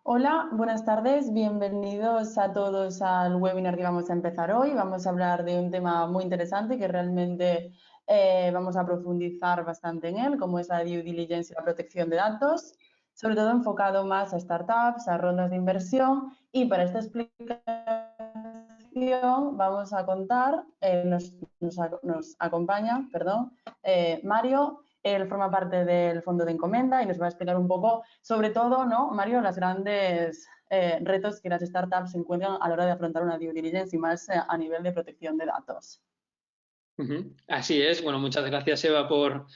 Hola, buenas tardes, bienvenidos a todos al webinar que vamos a empezar hoy. Vamos a hablar de un tema muy interesante que realmente vamos a profundizar bastante en él, como es la due diligence y la protección de datos, sobre todo enfocado más a startups, a rondas de inversión. Y para esta explicación vamos a contar, nos acompaña, perdón, Mario. Él forma parte del fondo de Encomenda y nos va a explicar un poco, sobre todo, ¿no, Mario, los grandes retos que las startups se encuentran a la hora de afrontar una due diligence y más a nivel de protección de datos? Así es. Bueno, muchas gracias, Eva, por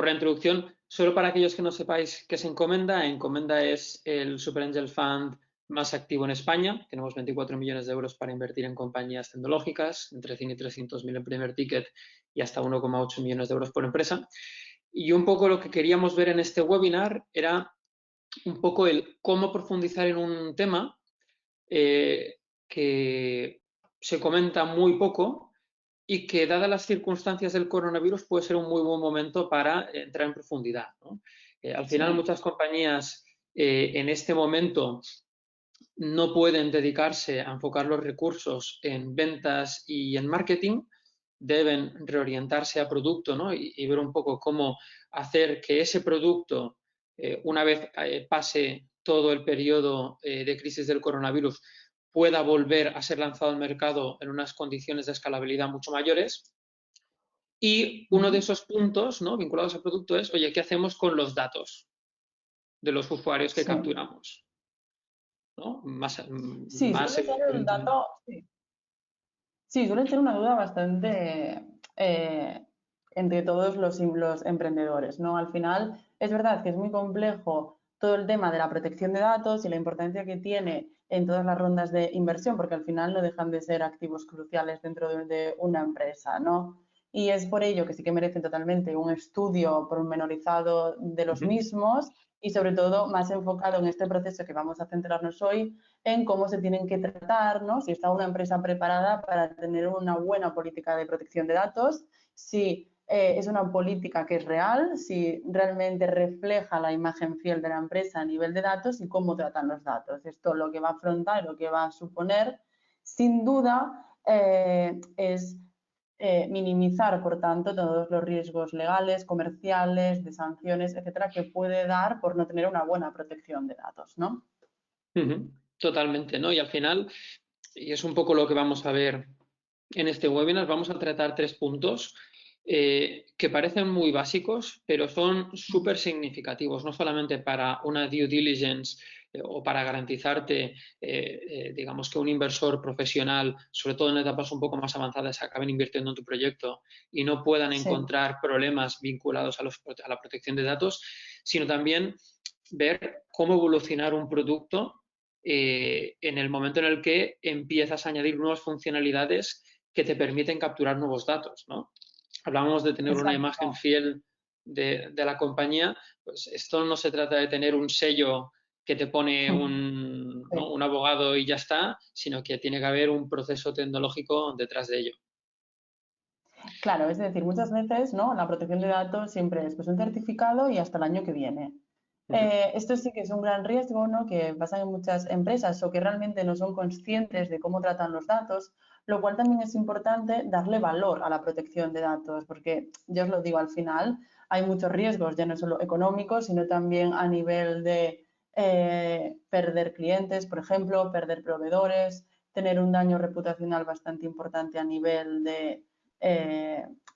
la introducción. Solo para aquellos que no sepáis qué es Encomenda, Encomenda es el Super Angel Fund más activo en España. Tenemos 24 millones de euros para invertir en compañías tecnológicas, entre 100 y 300.000 en primer ticket y hasta 1,8 millones de euros por empresa. Y un poco lo que queríamos ver en este webinar era un poco el cómo profundizar en un tema que se comenta muy poco y que, dadas las circunstancias del coronavirus, puede ser un muy buen momento para entrar en profundidad, ¿no? Al Sí. final, muchas compañías en este momento no pueden dedicarse a enfocar los recursos en ventas y en marketing, deben reorientarse a producto, ¿no? y ver un poco cómo hacer que ese producto, una vez pase todo el periodo de crisis del coronavirus, pueda volver a ser lanzado al mercado en unas condiciones de escalabilidad mucho mayores. Y uno de Ujú. esos puntos, ¿no?, vinculados al producto es, oye, ¿qué hacemos con los datos de los usuarios que Sí. capturamos? ¿No? Sí, Más suele ser un evidentemente. dato, sí. Sí, suele ser una duda bastante entre todos los emprendedores, ¿no? Al final, es verdad que es muy complejo todo el tema de la protección de datos y la importancia que tiene en todas las rondas de inversión, porque al final no dejan de ser activos cruciales dentro de una empresa, ¿no? Y es por ello que sí que merecen totalmente un estudio pormenorizado de los mismos y sobre todo más enfocado en este proceso que vamos a centrarnos hoy en cómo se tienen que tratar, ¿no? Si está una empresa preparada para tener una buena política de protección de datos, si es una política que es real, si realmente refleja la imagen fiel de la empresa a nivel de datos y cómo tratan los datos. Esto lo que va a afrontar, lo que va a suponer, sin duda, es minimizar, por tanto, todos los riesgos legales, comerciales, de sanciones, etcétera, que puede dar por no tener una buena protección de datos, ¿no? Totalmente, ¿no? Y al final, y es un poco lo que vamos a ver en este webinar, vamos a tratar tres puntos que parecen muy básicos, pero son súper significativos, no solamente para una due diligence o para garantizarte, digamos, que un inversor profesional, sobre todo en etapas un poco más avanzadas, acaben invirtiendo en tu proyecto y no puedan Sí. encontrar problemas vinculados a la protección de datos, sino también ver cómo evolucionar un producto en el momento en el que empiezas a añadir nuevas funcionalidades que te permiten capturar nuevos datos, ¿no? Hablábamos de tener una imagen Exacto. fiel de la compañía. Pues esto no se trata de tener un sello que te pone Sí. ¿no?, un abogado y ya está, sino que tiene que haber un proceso tecnológico detrás de ello. Claro, es decir, muchas veces, ¿no? La protección de datos siempre es pues, un certificado y hasta el año que viene. Uh -huh. Esto sí que es un gran riesgo, ¿no? Que pasa en muchas empresas o que realmente no son conscientes de cómo tratan los datos, lo cual también es importante darle valor a la protección de datos, porque yo os lo digo, al final hay muchos riesgos, ya no solo económicos, sino también a nivel de perder clientes, por ejemplo, perder proveedores, tener un daño reputacional bastante importante a nivel de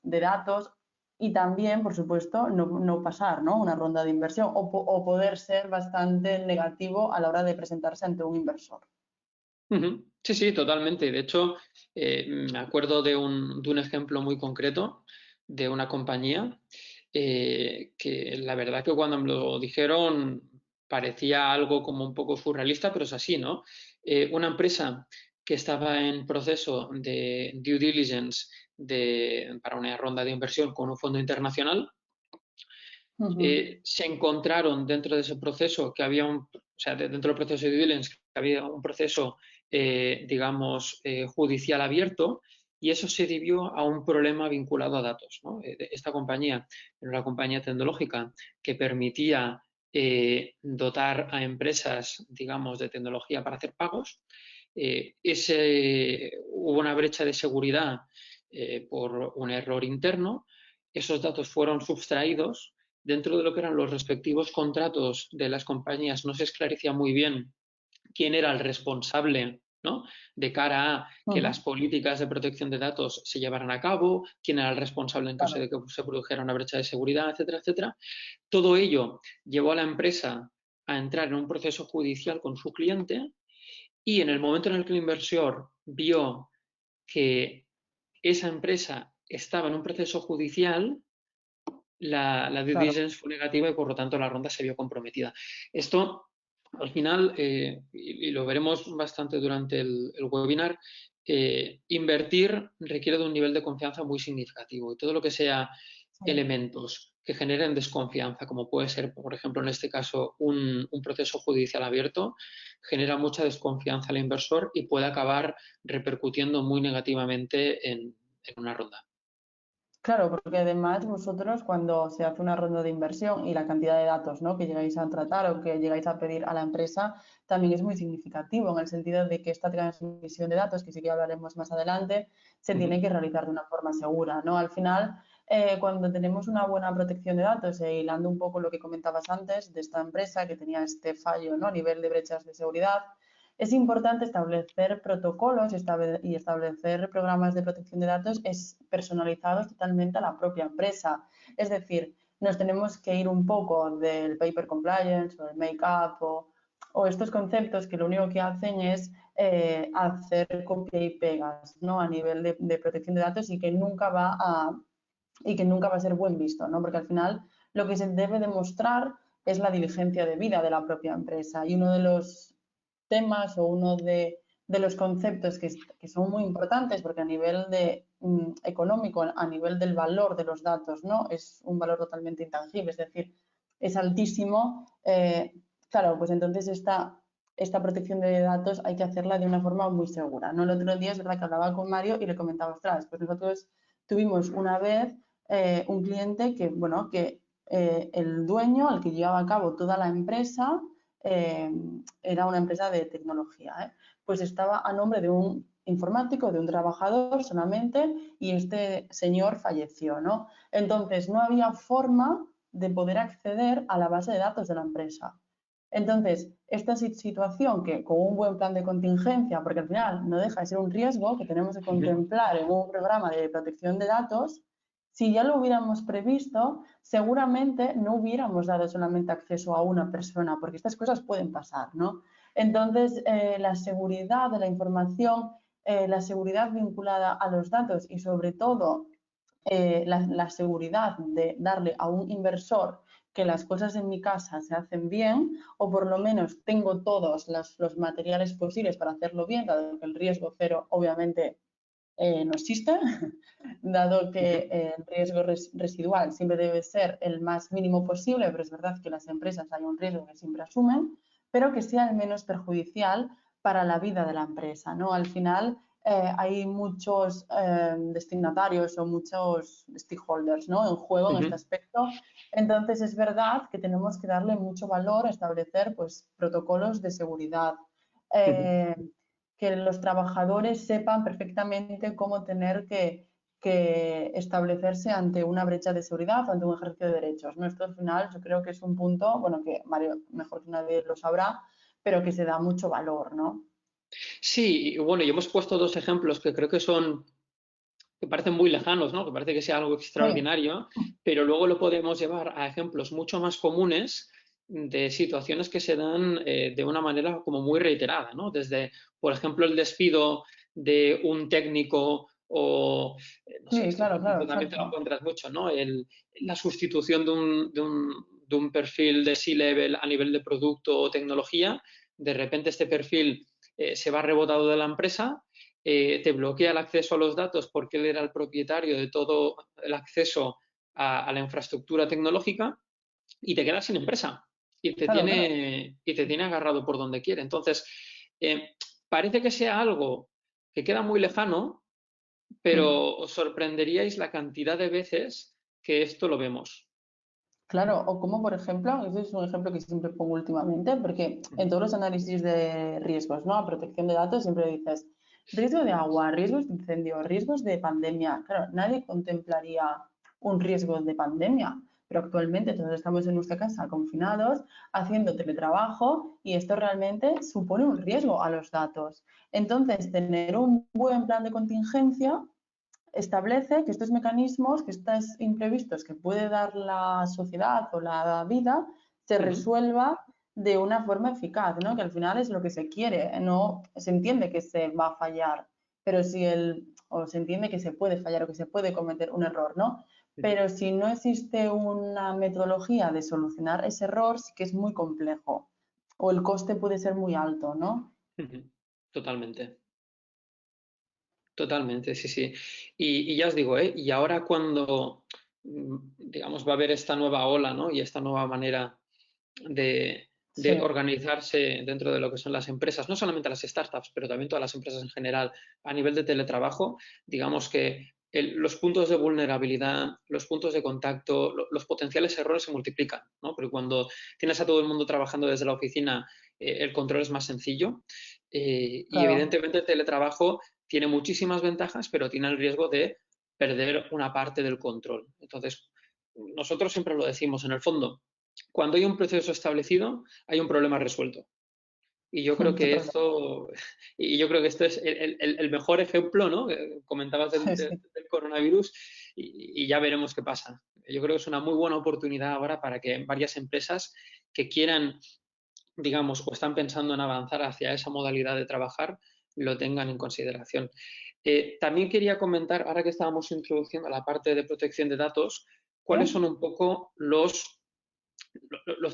datos y también, por supuesto, no pasar, ¿no?, una ronda de inversión o poder ser bastante negativo a la hora de presentarse ante un inversor. Sí, sí, totalmente. De hecho, me acuerdo de un ejemplo muy concreto de una compañía que la verdad que cuando me lo dijeron parecía algo como un poco surrealista, pero es así, ¿no? Una empresa que estaba en proceso de due diligence para una ronda de inversión con un fondo internacional, Uh -huh. se encontraron dentro de ese proceso que había o sea, dentro del proceso de due diligence, que había un proceso, digamos, judicial abierto, y eso se debió a un problema vinculado a datos, ¿no? Esta compañía era una compañía tecnológica que permitía dotar a empresas, digamos, de tecnología para hacer pagos. Hubo una brecha de seguridad por un error interno. Esos datos fueron sustraídos dentro de lo que eran los respectivos contratos de las compañías. No se esclarecía muy bien quién era el responsable, ¿no?, de cara a que las políticas de protección de datos se llevaran a cabo, quién era el responsable en caso Claro, de que se produjera una brecha de seguridad, etcétera, etcétera. Todo ello llevó a la empresa a entrar en un proceso judicial con su cliente, y en el momento en el que el inversor vio que esa empresa estaba en un proceso judicial, la due claro. diligence fue negativa y por lo tanto la ronda se vio comprometida. Esto, al final, y lo veremos bastante durante el webinar, invertir requiere de un nivel de confianza muy significativo, y todo lo que sea Sí. elementos que generen desconfianza, como puede ser, por ejemplo, en este caso, un proceso judicial abierto, genera mucha desconfianza al inversor y puede acabar repercutiendo muy negativamente en una ronda. Claro, porque además vosotros cuando se hace una ronda de inversión y la cantidad de datos, ¿no?, que llegáis a tratar o que llegáis a pedir a la empresa también es muy significativo en el sentido de que esta transmisión de datos, que sí que hablaremos más adelante, se Uh -huh. tiene que realizar de una forma segura, ¿no? Al final, cuando tenemos una buena protección de datos, hilando un poco lo que comentabas antes de esta empresa que tenía este fallo, ¿no?, a nivel de brechas de seguridad, es importante establecer protocolos y establecer programas de protección de datos personalizados totalmente a la propia empresa. Es decir, nos tenemos que ir un poco del paper compliance o el make-up o estos conceptos que lo único que hacen es hacer copia y pegas, ¿no?, a nivel de protección de datos y que nunca va a ser buen visto, ¿no? Porque al final lo que se debe demostrar es la diligencia de vida de la propia empresa, y uno de los temas o uno de los conceptos que son muy importantes porque a nivel económico, a nivel del valor de los datos, ¿no?, es un valor totalmente intangible, es decir, es altísimo. Claro, pues entonces esta protección de datos hay que hacerla de una forma muy segura, ¿no? El otro día es verdad que hablaba con Mario y le comentaba, ostras, pues nosotros tuvimos una vez un cliente que, bueno, que el dueño, al que llevaba a cabo toda la empresa, eh, era una empresa de tecnología, pues estaba a nombre de un informático, de un trabajador solamente, y este señor falleció, ¿no? Entonces, no había forma de poder acceder a la base de datos de la empresa. Entonces, esta situación que con un buen plan de contingencia, porque al final no deja de ser un riesgo que tenemos que Uh -huh. contemplar en un programa de protección de datos, si ya lo hubiéramos previsto, seguramente no hubiéramos dado solamente acceso a una persona, porque estas cosas pueden pasar, ¿no? Entonces, la seguridad de la información, la seguridad vinculada a los datos y sobre todo la seguridad de darle a un inversor que las cosas en mi casa se hacen bien, o por lo menos tengo todos los materiales posibles para hacerlo bien, dado que el riesgo cero obviamente no existe, dado Uh que -huh. el riesgo residual siempre debe ser el más mínimo posible, pero es verdad que las empresas hay un riesgo que siempre asumen, pero que sea el menos perjudicial para la vida de la empresa, ¿no? Al final hay muchos destinatarios o muchos stakeholders, ¿no?, en juego Uh en este -huh. aspecto. Entonces es verdad que tenemos que darle mucho valor a establecer pues, protocolos de seguridad. Uh -huh. Eh, que los trabajadores sepan perfectamente cómo tener que establecerse ante una brecha de seguridad, ante un ejercicio de derechos, ¿no? Esto al final yo creo que es un punto, bueno, que Mario mejor que nadie lo sabrá, pero que se da mucho valor, ¿no? Sí, y bueno, y hemos puesto dos ejemplos que creo que parecen muy lejanos, ¿no?, que parece que sea algo Sí, extraordinario, pero luego lo podemos llevar a ejemplos mucho más comunes de situaciones que se dan de una manera como muy reiterada, ¿no? Desde, por ejemplo, el despido de un técnico o, no sé, sí, esto claro, por claro, ejemplo también te lo exacto. encuentras mucho, ¿no? La sustitución de un perfil de C-level a nivel de producto o tecnología. De repente este perfil se va rebotado de la empresa, te bloquea el acceso a los datos porque él era el propietario de todo el acceso a la infraestructura tecnológica, y te quedas sin empresa Claro, claro. y te tiene agarrado por donde quiere. Entonces, eh, parece que sea algo que queda muy lejano, Mm. pero os sorprenderíais la cantidad de veces que esto lo vemos. Claro, o como por ejemplo, ese es un ejemplo que siempre pongo últimamente, porque en todos los análisis de riesgos, ¿no? A protección de datos siempre dices riesgo de agua, riesgos de incendio, riesgos de pandemia. Claro, nadie contemplaría un riesgo de pandemia, pero actualmente todos estamos en nuestra casa confinados, haciendo teletrabajo y esto realmente supone un riesgo a los datos. Entonces, tener un buen plan de contingencia establece que estos mecanismos, que estos imprevistos que puede dar la sociedad o la vida, se Ujú. resuelva de una forma eficaz, ¿no? Que al final es lo que se quiere, no se entiende que se va a fallar, pero si o se entiende que se puede fallar o que se puede cometer un error, ¿no? Ujú. Pero si no existe una metodología de solucionar ese error, sí que es muy complejo o el coste puede ser muy alto, ¿no? Ujú. Totalmente. Totalmente, sí, sí. Y ya os digo, ¿eh? Y ahora cuando, digamos, va a haber esta nueva ola, ¿no? Y esta nueva manera Sí, de organizarse dentro de lo que son las empresas, no solamente las startups, pero también todas las empresas en general, a nivel de teletrabajo, digamos que los puntos de vulnerabilidad, los puntos de contacto, los potenciales errores se multiplican, ¿no? Porque cuando tienes a todo el mundo trabajando desde la oficina, el control es más sencillo. Y claro. evidentemente el teletrabajo tiene muchísimas ventajas, pero tiene el riesgo de perder una parte del control. Entonces, nosotros siempre lo decimos, en el fondo, cuando hay un proceso establecido, hay un problema resuelto. Y yo creo que Totalmente. esto, y yo creo que esto es el mejor ejemplo, ¿no? Comentabas Sí, sí. del coronavirus y ya veremos qué pasa. Yo creo que es una muy buena oportunidad ahora para que varias empresas que quieran, digamos, o están pensando en avanzar hacia esa modalidad de trabajar, lo tengan en consideración. También quería comentar, ahora que estábamos introduciendo la parte de protección de datos, cuáles son ¿Sí? un poco los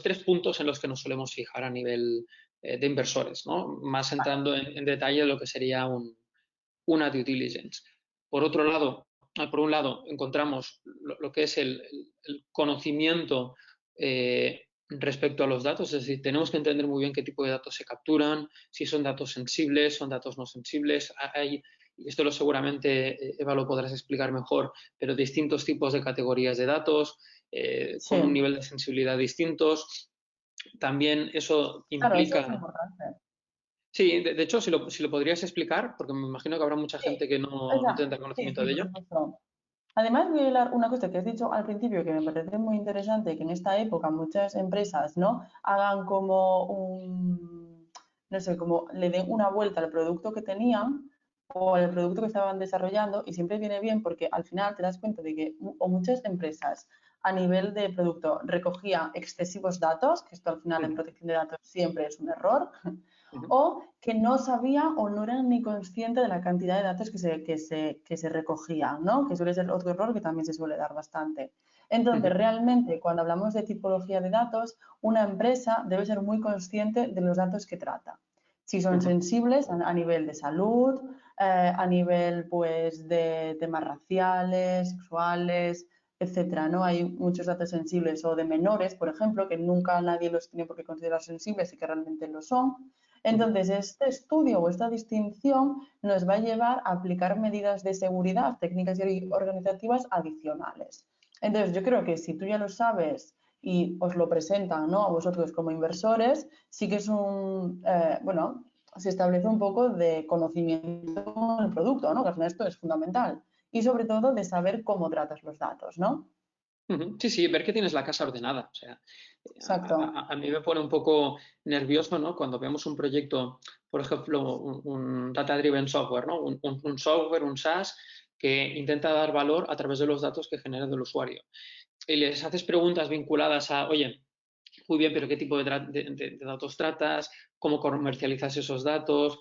tres puntos en los que nos solemos fijar a nivel de inversores, ¿no? Más entrando en detalle de lo que sería una due diligence. Por otro lado, por un lado, encontramos lo que es el conocimiento respecto a los datos, es decir, tenemos que entender muy bien qué tipo de datos se capturan, si son datos sensibles, son datos no sensibles. Hay, y esto lo seguramente Eva lo podrás explicar mejor, pero distintos tipos de categorías de datos Sí. con un nivel de sensibilidad distintos. También eso Claro, eso es implica. importante. Sí, de hecho, si lo podrías explicar, porque me imagino que habrá mucha Sí, gente que no tendrá sí, conocimiento sí, de por ello. supuesto. Además, voy a hablar una cosa que has dicho al principio que me parece muy interesante, que en esta época muchas empresas, ¿no? Hagan como no sé, como le den una vuelta al producto que tenían o al producto que estaban desarrollando y siempre viene bien porque al final te das cuenta de que o muchas empresas a nivel de producto recogían excesivos datos, que esto al final en Ujú, protección de datos siempre es un error, ujú, o que no sabía o no eran ni consciente de la cantidad de datos que se recogían, ¿no? Que suele ser otro error que también se suele dar bastante. Entonces, ujú, realmente, cuando hablamos de tipología de datos, una empresa debe ser muy consciente de los datos que trata. Si son ujú, sensibles a nivel de salud, a nivel pues, de temas raciales, sexuales, etcétera, ¿no? Hay muchos datos sensibles o de menores, por ejemplo, que nunca nadie los tiene por qué considerar sensibles y que realmente lo son. ujú, Entonces, este estudio o esta distinción nos va a llevar a aplicar medidas de seguridad, técnicas y organizativas adicionales. Entonces, yo creo que si tú ya lo sabes y os lo presentan, ¿no? A vosotros como inversores, sí que es bueno, se establece un poco de conocimiento del producto, ¿no? Que al final esto es fundamental. Y sobre todo de saber cómo tratas los datos, ¿no? ujú. Sí, sí, ver que tienes la casa ordenada. O sea, Exacto. a mí me pone un poco nervioso, ¿no? Cuando vemos un proyecto, por ejemplo, un data-driven software, ¿no? Un software, un SaaS, que intenta dar valor a través de los datos que genera el usuario. Y les haces preguntas vinculadas a, oye, muy bien, pero ¿qué tipo de datos tratas? ¿Cómo comercializas esos datos?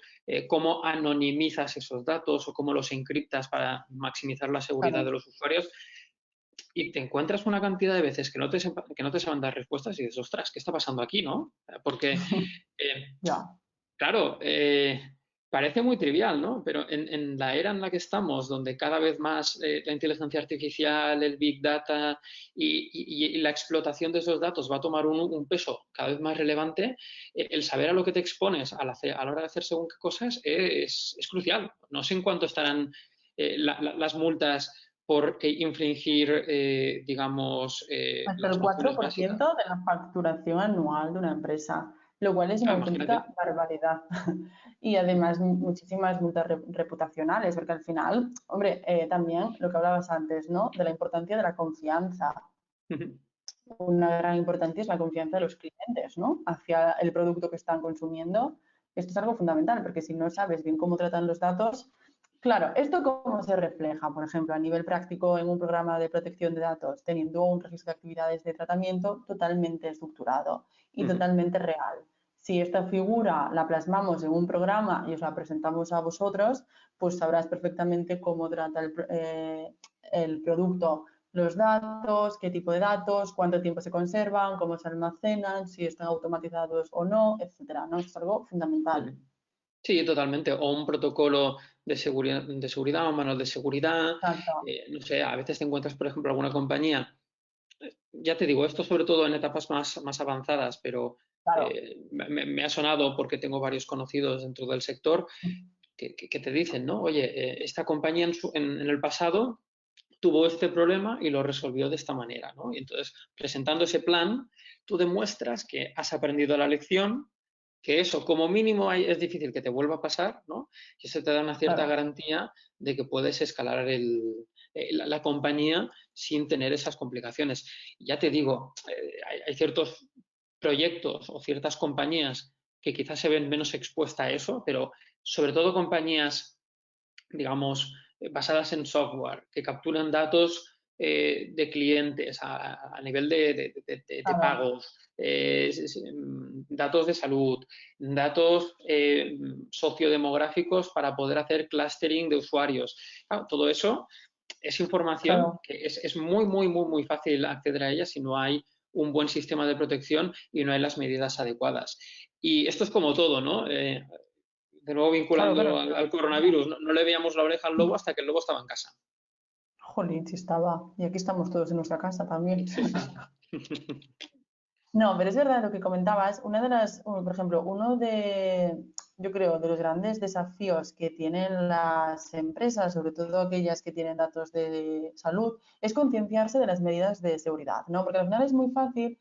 ¿Cómo anonimizas esos datos o cómo los encriptas para maximizar la seguridad Claro. de los usuarios? Y te encuentras una cantidad de veces que no te saben dar respuestas y dices, ostras, ¿qué está pasando aquí, no? Porque eh, Ya. claro, parece muy trivial, ¿no? Pero en la era en la que estamos, donde cada vez más la inteligencia artificial, el big data y la explotación de esos datos va a tomar un peso cada vez más relevante, el saber a lo que te expones a la hora de hacer según qué cosas es crucial. No sé en cuánto estarán las multas por infringir, digamos, Hasta el las cuatro nociones por básicas. ciento de la facturación anual de una empresa, lo cual es una Ah, imagínate. auténtica barbaridad. Y además muchísimas multas reputacionales, porque al final, hombre, también lo que hablabas antes, ¿no? De la importancia de la confianza. Una gran importancia es la confianza de los clientes, ¿no? Hacia el producto que están consumiendo. Esto es algo fundamental, porque si no sabes bien cómo tratan los datos, claro, ¿esto cómo se refleja, por ejemplo, a nivel práctico en un programa de protección de datos, teniendo un registro de actividades de tratamiento totalmente estructurado y totalmente real? Si esta figura la plasmamos en un programa y os la presentamos a vosotros, pues sabrás perfectamente cómo trata el producto los datos, qué tipo de datos, cuánto tiempo se conservan, cómo se almacenan, si están automatizados o no, etcétera, ¿no? Esto es algo fundamental. Sí, totalmente. O un protocolo de seguridad, o manual de seguridad. Exacto. No sé, a veces te encuentras, por ejemplo, alguna compañía. Ya te digo, esto sobre todo en etapas más avanzadas, pero Claro. me ha sonado porque tengo varios conocidos dentro del sector que te dicen, ¿no? Oye, esta compañía en el pasado tuvo este problema y lo resolvió de esta manera, ¿no? Y entonces, presentando ese plan, tú demuestras que has aprendido la lección, que eso como mínimo es difícil que te vuelva a pasar, ¿no? Y eso te da una cierta Claro. garantía de que puedes escalar la compañía sin tener esas complicaciones. Y ya te digo, hay ciertos proyectos o ciertas compañías que quizás se ven menos expuestas a eso, pero sobre todo compañías, digamos, basadas en software, que capturan datos de clientes a nivel de Claro. pagos, datos de salud, datos sociodemográficos para poder hacer clustering de usuarios. Claro, todo eso es información Claro. que es muy, muy, muy, muy fácil acceder a ella si no hay un buen sistema de protección y no hay las medidas adecuadas. Y esto es como todo, ¿no? De nuevo Claro, vinculando claro. al coronavirus, no le veíamos la oreja al lobo hasta que el lobo estaba en casa. Jolín, si estaba. Y aquí estamos todos en nuestra casa también. Sí, sí. No, pero es verdad lo que comentabas. Una de las, por ejemplo, yo creo, de los grandes desafíos que tienen las empresas, sobre todo aquellas que tienen datos de salud, es concienciarse de las medidas de seguridad, ¿no? Porque al final es muy fácil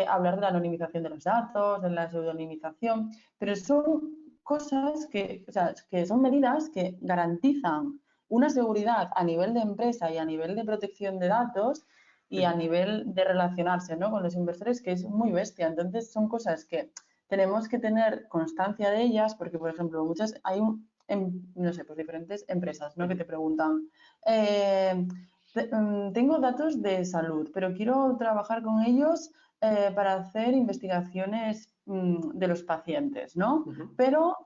hablar de la anonimización de los datos, de la pseudonimización, pero son cosas que, o sea, que son medidas que garantizan una seguridad a nivel de empresa y a nivel de protección de datos y a nivel de relacionarse, ¿no? Con los inversores, que es muy bestia. Entonces, son cosas que tenemos que tener constancia de ellas, porque, por ejemplo, no sé, pues diferentes empresas, ¿no? Que te preguntan, tengo datos de salud, pero quiero trabajar con ellos para hacer investigaciones de los pacientes, ¿no? Pero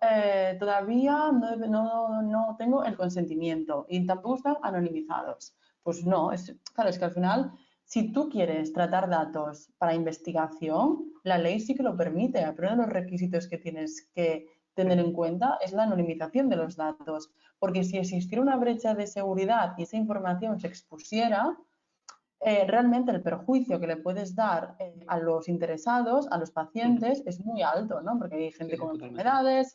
todavía no tengo el consentimiento y tampoco están anonimizados. Pues no, claro, es que al final si tú quieres tratar datos para investigación, la ley sí que lo permite, pero uno de los requisitos que tienes que tener en cuenta es la anonimización de los datos, porque si existiera una brecha de seguridad y esa información se expusiera, realmente el perjuicio que le puedes dar a los interesados, a los pacientes, es muy alto, ¿no? Porque hay Sí, gente sí, con totalmente. enfermedades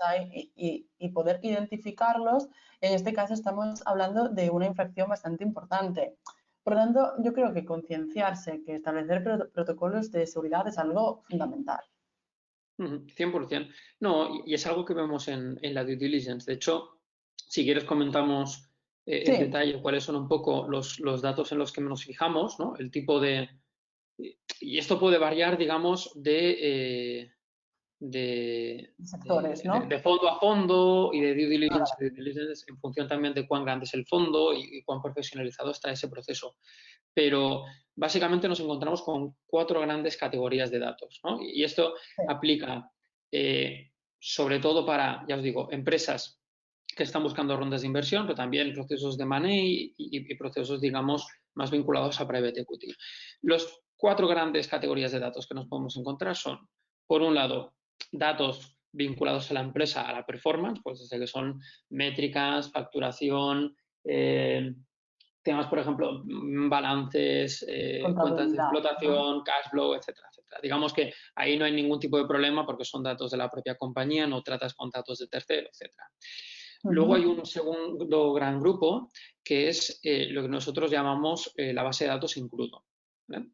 y poder identificarlos, en este caso estamos hablando de una infracción bastante importante. Por lo tanto, yo creo que concienciarse que establecer protocolos de seguridad es algo fundamental. 100%. No, y es algo que vemos en la due diligence. De hecho, si quieres comentamos en Sí, detalle cuáles son un poco los datos en los que nos fijamos, ¿no? El tipo de... Y esto puede variar, digamos, sectores, de ¿no? fondo a fondo y de Ahora, due diligence en función también de cuán grande es el fondo y cuán profesionalizado está ese proceso. Pero básicamente nos encontramos con 4 grandes categorías de datos, ¿no? Y esto sí, aplica sobre todo para, ya os digo, empresas que están buscando rondas de inversión, pero también procesos de money y procesos, digamos, más vinculados a private equity. Los 4 grandes categorías de datos que nos podemos encontrar son, por un lado, datos vinculados a la empresa, a la performance, pues desde que son métricas, facturación, temas, por ejemplo, balances, cuentas de contabilidad, ¿no? explotación, cash flow, etcétera, etcétera. Digamos que ahí no hay ningún tipo de problema porque son datos de la propia compañía, no tratas con datos de tercero, etcétera. Luego hay Ujú, un segundo gran grupo que es lo que nosotros llamamos la base de datos en crudo, ¿vale?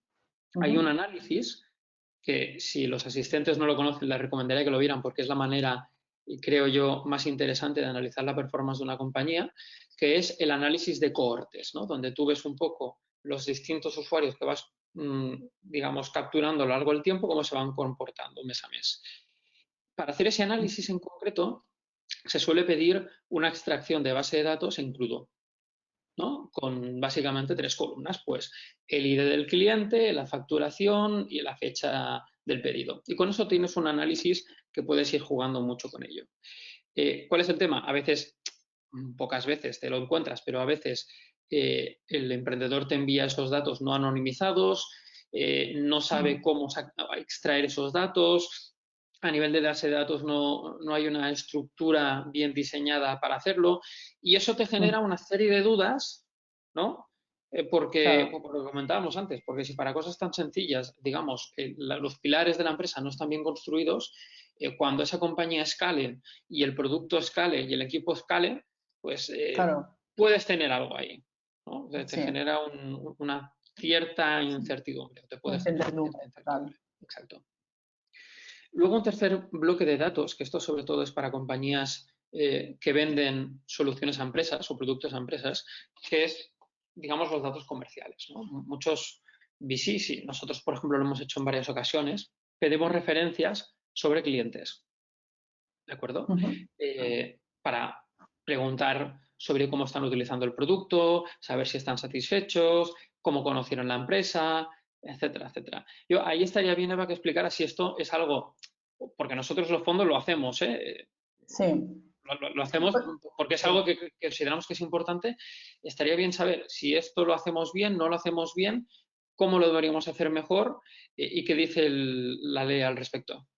Hay un ujú. análisis que si los asistentes no lo conocen, les recomendaría que lo vieran porque es la manera, y creo yo, más interesante de analizar la performance de una compañía, que es el análisis de cohortes, ¿no? Donde tú ves un poco los distintos usuarios que vas, digamos, capturando a lo largo del tiempo, cómo se van comportando mes a mes. Para hacer ese análisis en concreto, se suele pedir una extracción de base de datos en crudo, ¿no? Con básicamente tres columnas, pues el ID del cliente, la facturación y la fecha del pedido. Y con eso tienes un análisis que puedes ir jugando mucho con ello. ¿Cuál es el tema? A veces, pocas veces te lo encuentras, pero a veces el emprendedor te envía esos datos no anonimizados, no sabe cómo extraer esos datos. A nivel de base de datos no hay una estructura bien diseñada para hacerlo y eso te genera Mm, una serie de dudas, ¿no? Porque, claro, por lo que comentábamos antes, porque si para cosas tan sencillas, digamos, los pilares de la empresa no están bien construidos, cuando esa compañía escale y el producto escale y el equipo escale, pues claro, puedes tener algo ahí, ¿no? O sea, te sí, genera una cierta sí. incertidumbre, te Una puede generar incertidumbre cierta total. incertidumbre. Exacto. Luego un tercer bloque de datos, que esto sobre todo es para compañías que venden soluciones a empresas o productos a empresas, que es, digamos, los datos comerciales, ¿no? Muchos VCs, y nosotros, por ejemplo, lo hemos hecho en varias ocasiones, pedimos referencias sobre clientes. ¿De acuerdo? Ujú. Para preguntar sobre cómo están utilizando el producto, saber si están satisfechos, cómo conocieron la empresa, etcétera, etcétera. Yo ahí estaría bien, Eva, que explicara si esto es algo, porque nosotros los fondos lo hacemos, ¿eh? Sí, Lo hacemos pues, porque es algo sí. que consideramos que es importante. Estaría bien saber si esto lo hacemos bien, no lo hacemos bien, cómo lo deberíamos hacer mejor y qué dice la ley al respecto.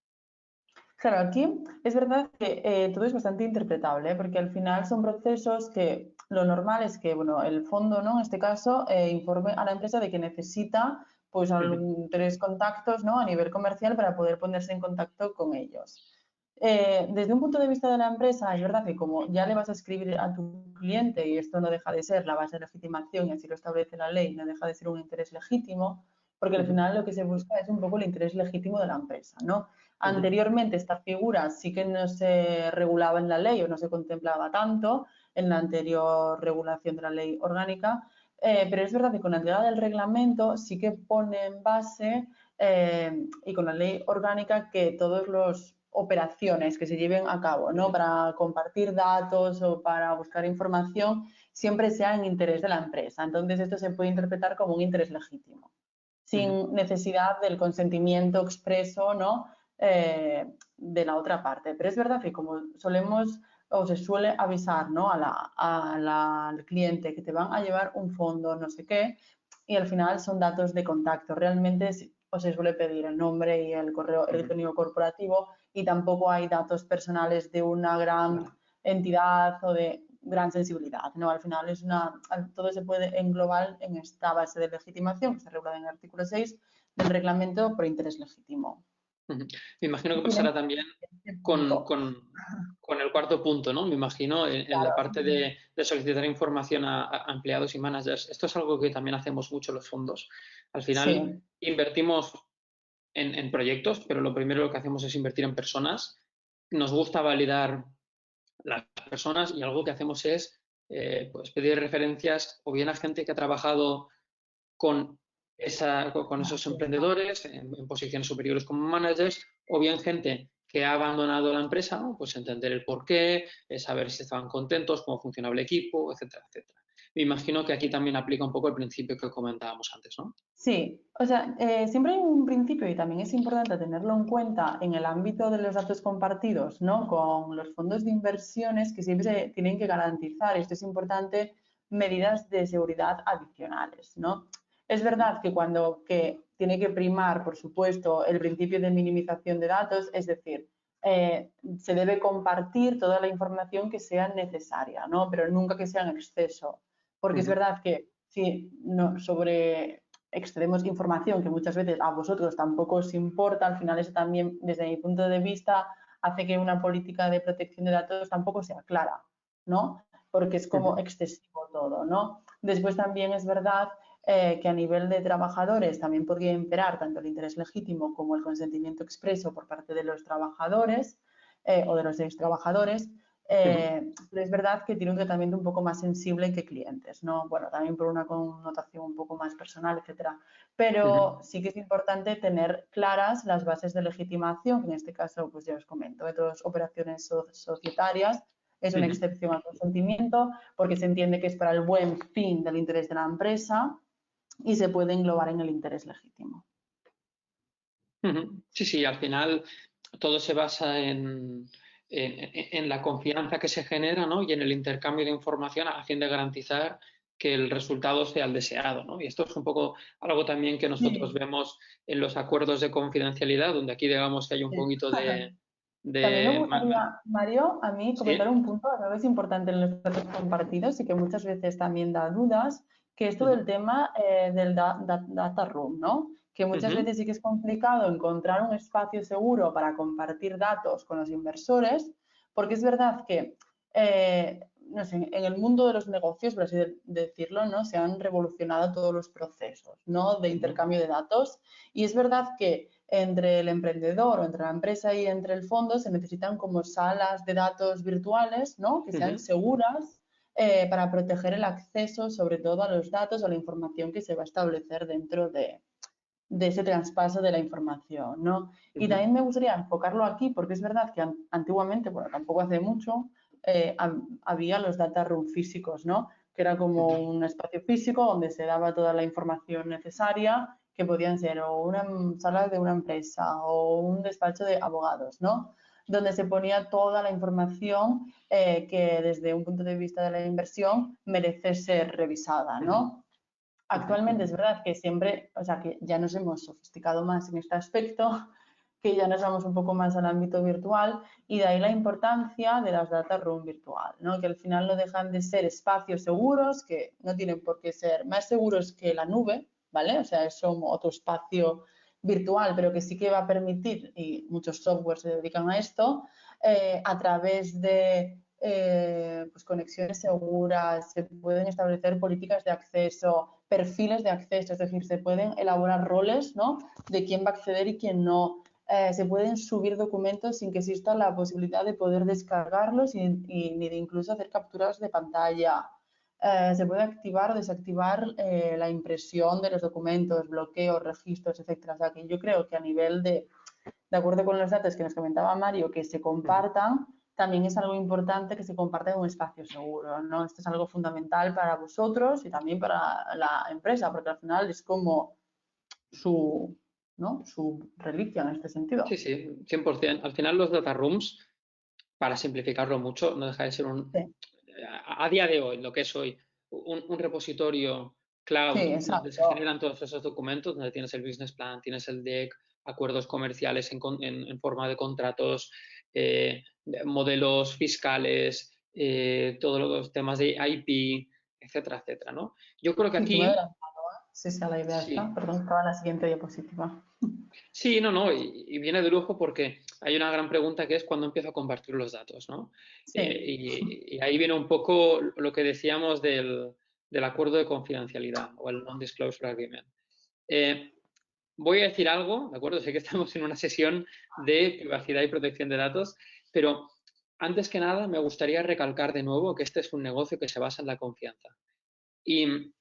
Claro, aquí es verdad que todo es bastante interpretable, ¿eh? Porque al final son procesos que lo normal es que, bueno, el fondo, ¿no? En este caso, informe a la empresa de que necesita, pues, algún, tres contactos, ¿no? A nivel comercial para poder ponerse en contacto con ellos. Desde un punto de vista de la empresa, es verdad que como ya le vas a escribir a tu cliente y esto no deja de ser la base de legitimación y así lo establece la ley, no deja de ser un interés legítimo, porque al Ujú, final lo que se busca es un poco el interés legítimo de la empresa, ¿no? ujú, Anteriormente esta figura sí que no se regulaba en la ley o no se contemplaba tanto en la anterior regulación de la ley orgánica, pero es verdad que con la entrada del reglamento sí que pone en base y con la ley orgánica que todas las operaciones que se lleven a cabo, ¿no? Para compartir datos o para buscar información siempre sea en interés de la empresa. Entonces esto se puede interpretar como un interés legítimo, ujú. sin necesidad del consentimiento expreso, ¿no? De la otra parte. Pero es verdad que como solemos o se suele avisar, ¿no? Al cliente que te van a llevar un fondo, no sé qué, y al final son datos de contacto. Realmente o se suele pedir el nombre y el correo Ujú, electrónico corporativo y tampoco hay datos personales de una gran claro. entidad o de gran sensibilidad, ¿no? Al final todo se puede englobar en esta base de legitimación que está regulada en el artículo 6 del reglamento por interés legítimo. Ujú. Me imagino que Tenemos pasará también este con, punto. con el cuarto punto, ¿no? Me imagino en la Claro, parte de solicitar información a empleados y managers. Esto es algo que también hacemos mucho los fondos. Al final sí, invertimos en proyectos, pero lo primero que hacemos es invertir en personas. Nos gusta validar las personas y algo que hacemos es pues pedir referencias o bien a gente que ha trabajado con, con esos sí. emprendedores en posiciones superiores como managers, o bien gente que ha abandonado la empresa, ¿no? Pues entender el porqué, saber si estaban contentos, cómo funcionaba el equipo, etcétera, etcétera. Me imagino que aquí también aplica un poco el principio que comentábamos antes, ¿no? Sí, o sea, siempre hay un principio y también es importante tenerlo en cuenta en el ámbito de los datos compartidos, ¿no? Con los fondos de inversiones que siempre se tienen que garantizar, esto es importante, medidas de seguridad adicionales, ¿no? Es verdad que cuando que tiene que primar, por supuesto, el principio de minimización de datos, es decir, se debe compartir toda la información que sea necesaria, ¿no? Pero nunca que sea en exceso, porque es Ujú. verdad que si no, sobre excedemos información que muchas veces a vosotros tampoco os importa, al final eso también, desde mi punto de vista, hace que una política de protección de datos tampoco sea clara. ¿no? Porque es como excesivo todo, ¿no? Después también es verdad que a nivel de trabajadores también podría imperar tanto el interés legítimo como el consentimiento expreso por parte de los trabajadores o de los ex trabajadores, pero es verdad que tiene un tratamiento un poco más sensible que clientes, ¿no? Bueno, también por una connotación un poco más personal, etcétera. Pero sí que es importante tener claras las bases de legitimación, que en este caso, pues ya os comento, métodos, operaciones societarias, es una excepción al consentimiento porque se entiende que es para el buen fin del interés de la empresa y se puede englobar en el interés legítimo. Sí, sí, al final todo se basa en la confianza que se genera, ¿no? Y en el intercambio de información a fin de garantizar que el resultado sea el deseado, ¿no? Y esto es un poco algo también que nosotros Sí, vemos en los acuerdos de confidencialidad, donde aquí digamos que hay un sí. poquito También me de gustaría, Mario, a mí comentar ¿sí? un punto que creo que es importante en los datos compartidos y que muchas veces también da dudas, que es todo el tema del data room, ¿no? Que muchas Ujú, veces sí que es complicado encontrar un espacio seguro para compartir datos con los inversores, porque es verdad que, no sé, en el mundo de los negocios, por así decirlo, ¿no? Se han revolucionado todos los procesos, ¿no? De ujú, intercambio de datos y es verdad que entre el emprendedor o entre la empresa y entre el fondo se necesitan como salas de datos virtuales, ¿no? Que sean ujú, seguras para proteger el acceso sobre todo a los datos o a la información que se va a establecer dentro de ese traspaso de la información, ¿no? Y ujú, también me gustaría enfocarlo aquí porque es verdad que antiguamente, bueno, tampoco hace mucho, había los data room físicos, ¿no? Que era como ujú, un espacio físico donde se daba toda la información necesaria, que podían ser o una sala de una empresa o un despacho de abogados, ¿no? Donde se ponía toda la información que desde un punto de vista de la inversión merece ser revisada, ujú, ¿no? Actualmente es verdad que siempre, o sea, que ya nos hemos sofisticado más en este aspecto, que ya nos vamos un poco más al ámbito virtual y de ahí la importancia de las data room virtual, ¿no? Que al final no dejan de ser espacios seguros, que no tienen por qué ser más seguros que la nube, ¿vale? O sea, es otro espacio virtual, pero que sí que va a permitir, y muchos softwares se dedican a esto, a través de pues conexiones seguras, se pueden establecer políticas de acceso, perfiles de acceso, es decir, se pueden elaborar roles, ¿no? De quién va a acceder y quién no. Se pueden subir documentos sin que exista la posibilidad de poder descargarlos ni de incluso hacer capturas de pantalla. Se puede activar o desactivar la impresión de los documentos, bloqueos, registros, etcétera. O sea que yo creo que a nivel de acuerdo con los datos que nos comentaba Mario, que se ujú. compartan, también es algo importante que se comparta en un espacio seguro, ¿no? Esto es algo fundamental para vosotros y también para la empresa, porque al final es como su, ¿no? Su reliquia en este Sí, sentido. sí, 100%. Al final los data rooms, para simplificarlo mucho, no deja de ser Sí, a día de hoy, lo que es hoy, un repositorio sí, cloud donde se exacto. generan todos esos documentos, donde tienes el business plan, tienes el deck, acuerdos comerciales en forma de contratos, modelos fiscales, todos los temas de IP, etcétera, etcétera, ¿no? Yo creo que Sí, que me he aquí, adelantado, ¿eh? Sí, sí, a la idea está. sí, Perdón, estaba en la siguiente diapositiva. sí, no, no, y viene de lujo porque hay una gran pregunta que es cuándo empiezo a compartir los datos, ¿no? Sí, Y ahí viene un poco lo que decíamos del acuerdo de confidencialidad o el Non-Disclosure Agreement. Eh, Voy a decir algo, ¿de acuerdo? Sé que estamos en una sesión de privacidad y protección de datos, pero antes que nada me gustaría recalcar de nuevo que este es un negocio que se basa en la confianza. Y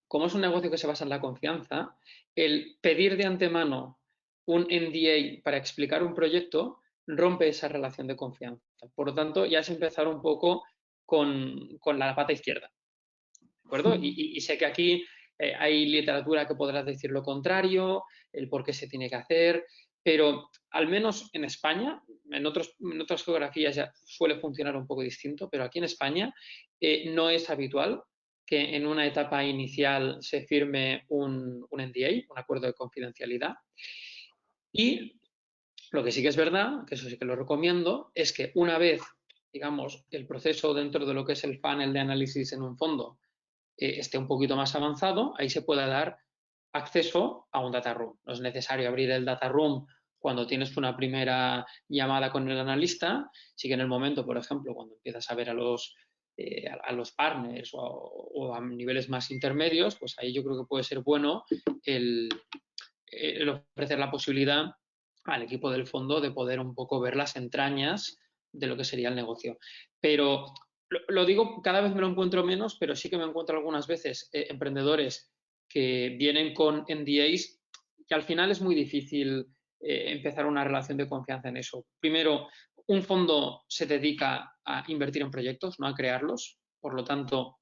como es un negocio que se basa en la confianza, el pedir de antemano un NDA para explicar un proyecto rompe esa relación de confianza. Por lo tanto, ya es empezar un poco con la pata izquierda. ¿De acuerdo? Y sé que aquí hay literatura que podrás decir lo contrario, el por qué se tiene que hacer, pero al menos en España, en otras geografías ya suele funcionar un poco distinto, pero aquí en España no es habitual que en una etapa inicial se firme un NDA, un acuerdo de confidencialidad. Y lo que sí que es verdad, que eso sí que lo recomiendo, es que una vez, digamos, el proceso dentro de lo que es el funnel de análisis en un fondo esté un poquito más avanzado, ahí se pueda dar acceso a un data room. No es necesario abrir el data room cuando tienes una primera llamada con el analista, sí que en el momento, por ejemplo, cuando empiezas a ver a los partners o a niveles más intermedios, pues ahí yo creo que puede ser bueno el, el ofrecer la posibilidad al equipo del fondo de poder un poco ver las entrañas de lo que sería el negocio. Pero lo digo, cada vez me lo encuentro menos, pero sí que me encuentro algunas veces emprendedores que vienen con NDAs que al final es muy difícil empezar una relación de confianza en eso. Primero, un fondo se dedica a invertir en proyectos, no a crearlos. Por lo tanto,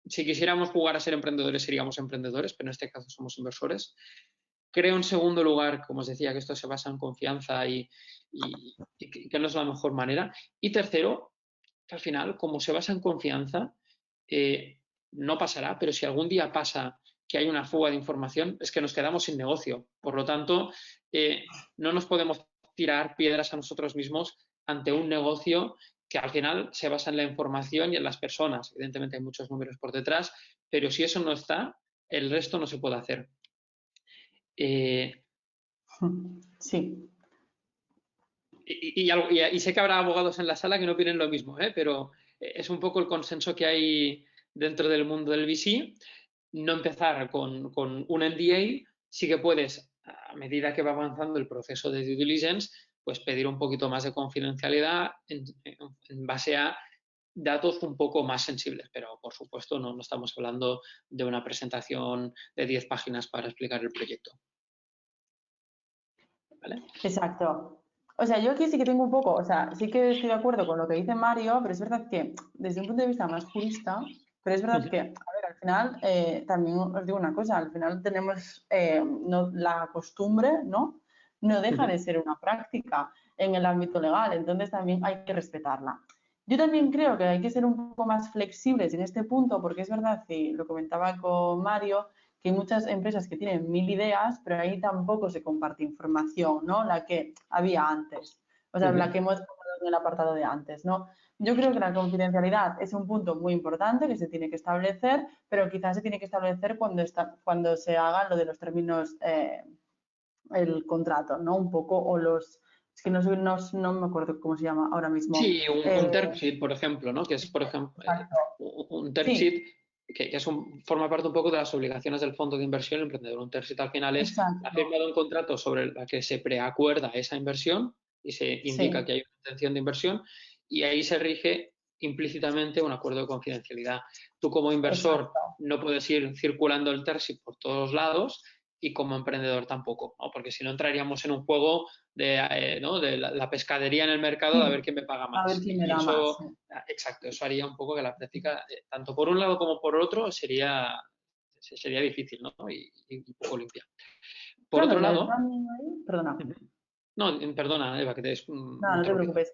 si quisiéramos jugar a ser emprendedores, seríamos emprendedores, pero en este caso somos inversores. Creo, en segundo lugar, como os decía, que esto se basa en confianza y que no es la mejor manera. Y tercero, que al final, como se basa en confianza, no pasará, pero si algún día pasa que hay una fuga de información, es que nos quedamos sin negocio. Por lo tanto, no nos podemos tirar piedras a nosotros mismos ante un negocio que al final se basa en la información y en las personas. Evidentemente hay muchos números por detrás, pero si eso no está, el resto no se puede hacer. Sí. Y sé que habrá abogados en la sala que no opinen lo mismo, pero es un poco el consenso que hay dentro del mundo del VC. No empezar con un NDA, sí que puedes, a medida que va avanzando el proceso de due diligence, pues pedir un poquito más de confidencialidad en base a datos un poco más sensibles, pero por supuesto no estamos hablando de una presentación de 10 páginas para explicar el proyecto. ¿Vale? Exacto. O sea, yo aquí sí que tengo un poco, o sea, sí que estoy de acuerdo con lo que dice Mario, pero es verdad que desde un punto de vista más jurista, pero es verdad que, a ver, al final, también os digo una cosa, al final tenemos la costumbre, ¿no? No deja de ser una práctica en el ámbito legal, entonces también hay que respetarla. Yo también creo que hay que ser un poco más flexibles en este punto, porque es verdad, y lo comentaba con Mario, que hay muchas empresas que tienen 1000 ideas, pero ahí tampoco se comparte información, ¿no? La que había antes, o sea, la que hemos hablado en el apartado de antes, ¿no? Yo creo que la confidencialidad es un punto muy importante que se tiene que establecer, pero quizás se tiene que establecer cuando se haga lo de los términos, el contrato, ¿no? Un poco, o los, es que no me acuerdo cómo se llama ahora mismo. Sí, un term sheet, por ejemplo, ¿no? Que es, por ejemplo, Exacto. un term Sí, sheet que forma parte un poco de las obligaciones del fondo de inversión emprendedor. Un term sheet al final es la exacto. firma de un contrato sobre la que se preacuerda esa inversión y se indica Sí, que hay una intención de inversión y ahí se rige implícitamente un acuerdo de confidencialidad. Tú como inversor exacto. no puedes ir circulando el term sheet por todos lados y como emprendedor tampoco, ¿no? Porque si no entraríamos en un juego ¿no? de la pescadería en el mercado de a ver quién me paga A ver más. quién me Y da más. eso, exacto, eso haría un poco que la práctica, tanto por un lado como por otro, sería difícil, ¿no? Y un poco limpia. Por Claro, otro y hay lado, también ahí, perdona. no, perdona, Eva, que te he No, no te interrumpido. preocupes.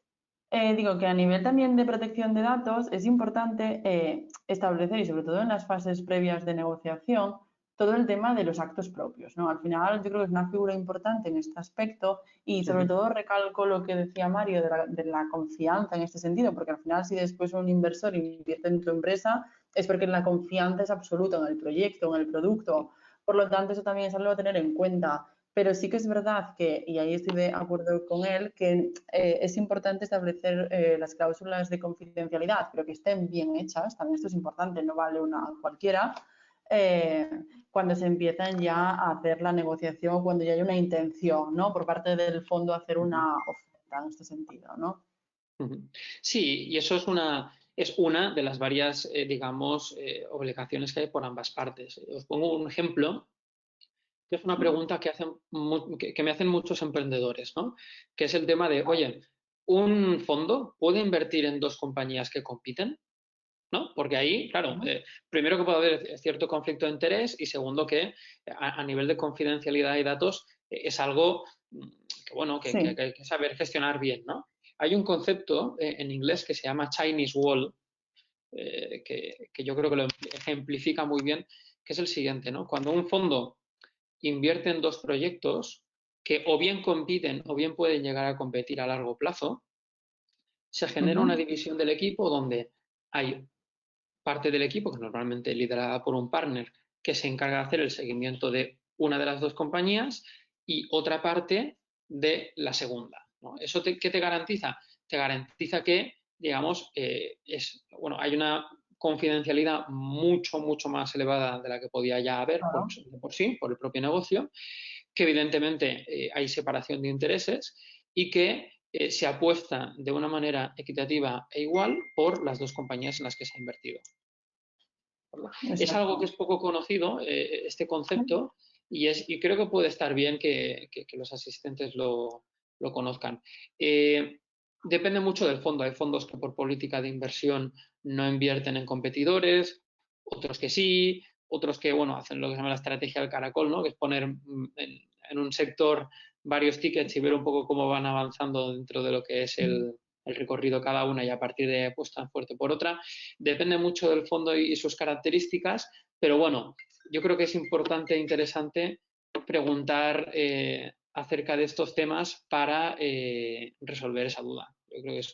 Digo que a nivel también de protección de datos es importante establecer, y sobre todo en las fases previas de negociación, todo el tema de los actos propios, ¿no? Al final yo creo que es una figura importante en este aspecto y sobre todo recalco lo que decía Mario de la confianza en este sentido, porque al final si después un inversor invierte en tu empresa es porque la confianza es absoluta en el proyecto, en el producto. Por lo tanto, eso también es algo a tener en cuenta. Pero sí que es verdad que, y ahí estoy de acuerdo con él, que es importante establecer las cláusulas de confidencialidad, pero que estén bien hechas, también esto es importante, no vale una cualquiera, eh, cuando se empiezan ya a hacer la negociación o cuando ya hay una intención, ¿no? Por parte del fondo hacer una oferta en este sentido, ¿no? Sí, y eso es una de las varias, digamos, obligaciones que hay por ambas partes. Os pongo un ejemplo que es una pregunta que me hacen muchos emprendedores, ¿no? Que es el tema de, oye, ¿un fondo puede invertir en dos compañías que compiten? ¿No? Porque ahí, claro, primero que puede haber cierto conflicto de interés y segundo que a nivel de confidencialidad y datos es algo que, bueno, que Sí, hay que saber gestionar bien, ¿no? Hay un concepto en inglés que se llama Chinese Wall, que yo creo que lo ejemplifica muy bien, que es el siguiente, ¿no? Cuando un fondo invierte en dos proyectos que o bien compiten o bien pueden llegar a competir a largo plazo, se genera una división del equipo donde hay parte del equipo, que normalmente es liderada por un partner, que se encarga de hacer el seguimiento de una de las dos compañías y otra parte de la segunda, ¿no? ¿Eso qué te garantiza? Te garantiza que, digamos, hay una confidencialidad mucho, mucho más elevada de la que podía ya haber Claro. por sí, por el propio negocio, que evidentemente hay separación de intereses y que se apuesta de una manera equitativa e igual por las dos compañías en las que se ha invertido. Es algo que Exacto. es poco conocido, este concepto, y creo que puede estar bien que los asistentes lo conozcan. Depende mucho del fondo. Hay fondos que por política de inversión no invierten en competidores, otros que sí, otros que hacen lo que se llama la estrategia del caracol, ¿no? Que es poner en un sector varios tickets y ver un poco cómo van avanzando dentro de lo que es el recorrido cada una y a partir de ahí apuestan fuerte por otra. Depende mucho del fondo y sus características, pero bueno, yo creo que es importante e interesante preguntar acerca de estos temas para resolver esa duda. Yo creo que es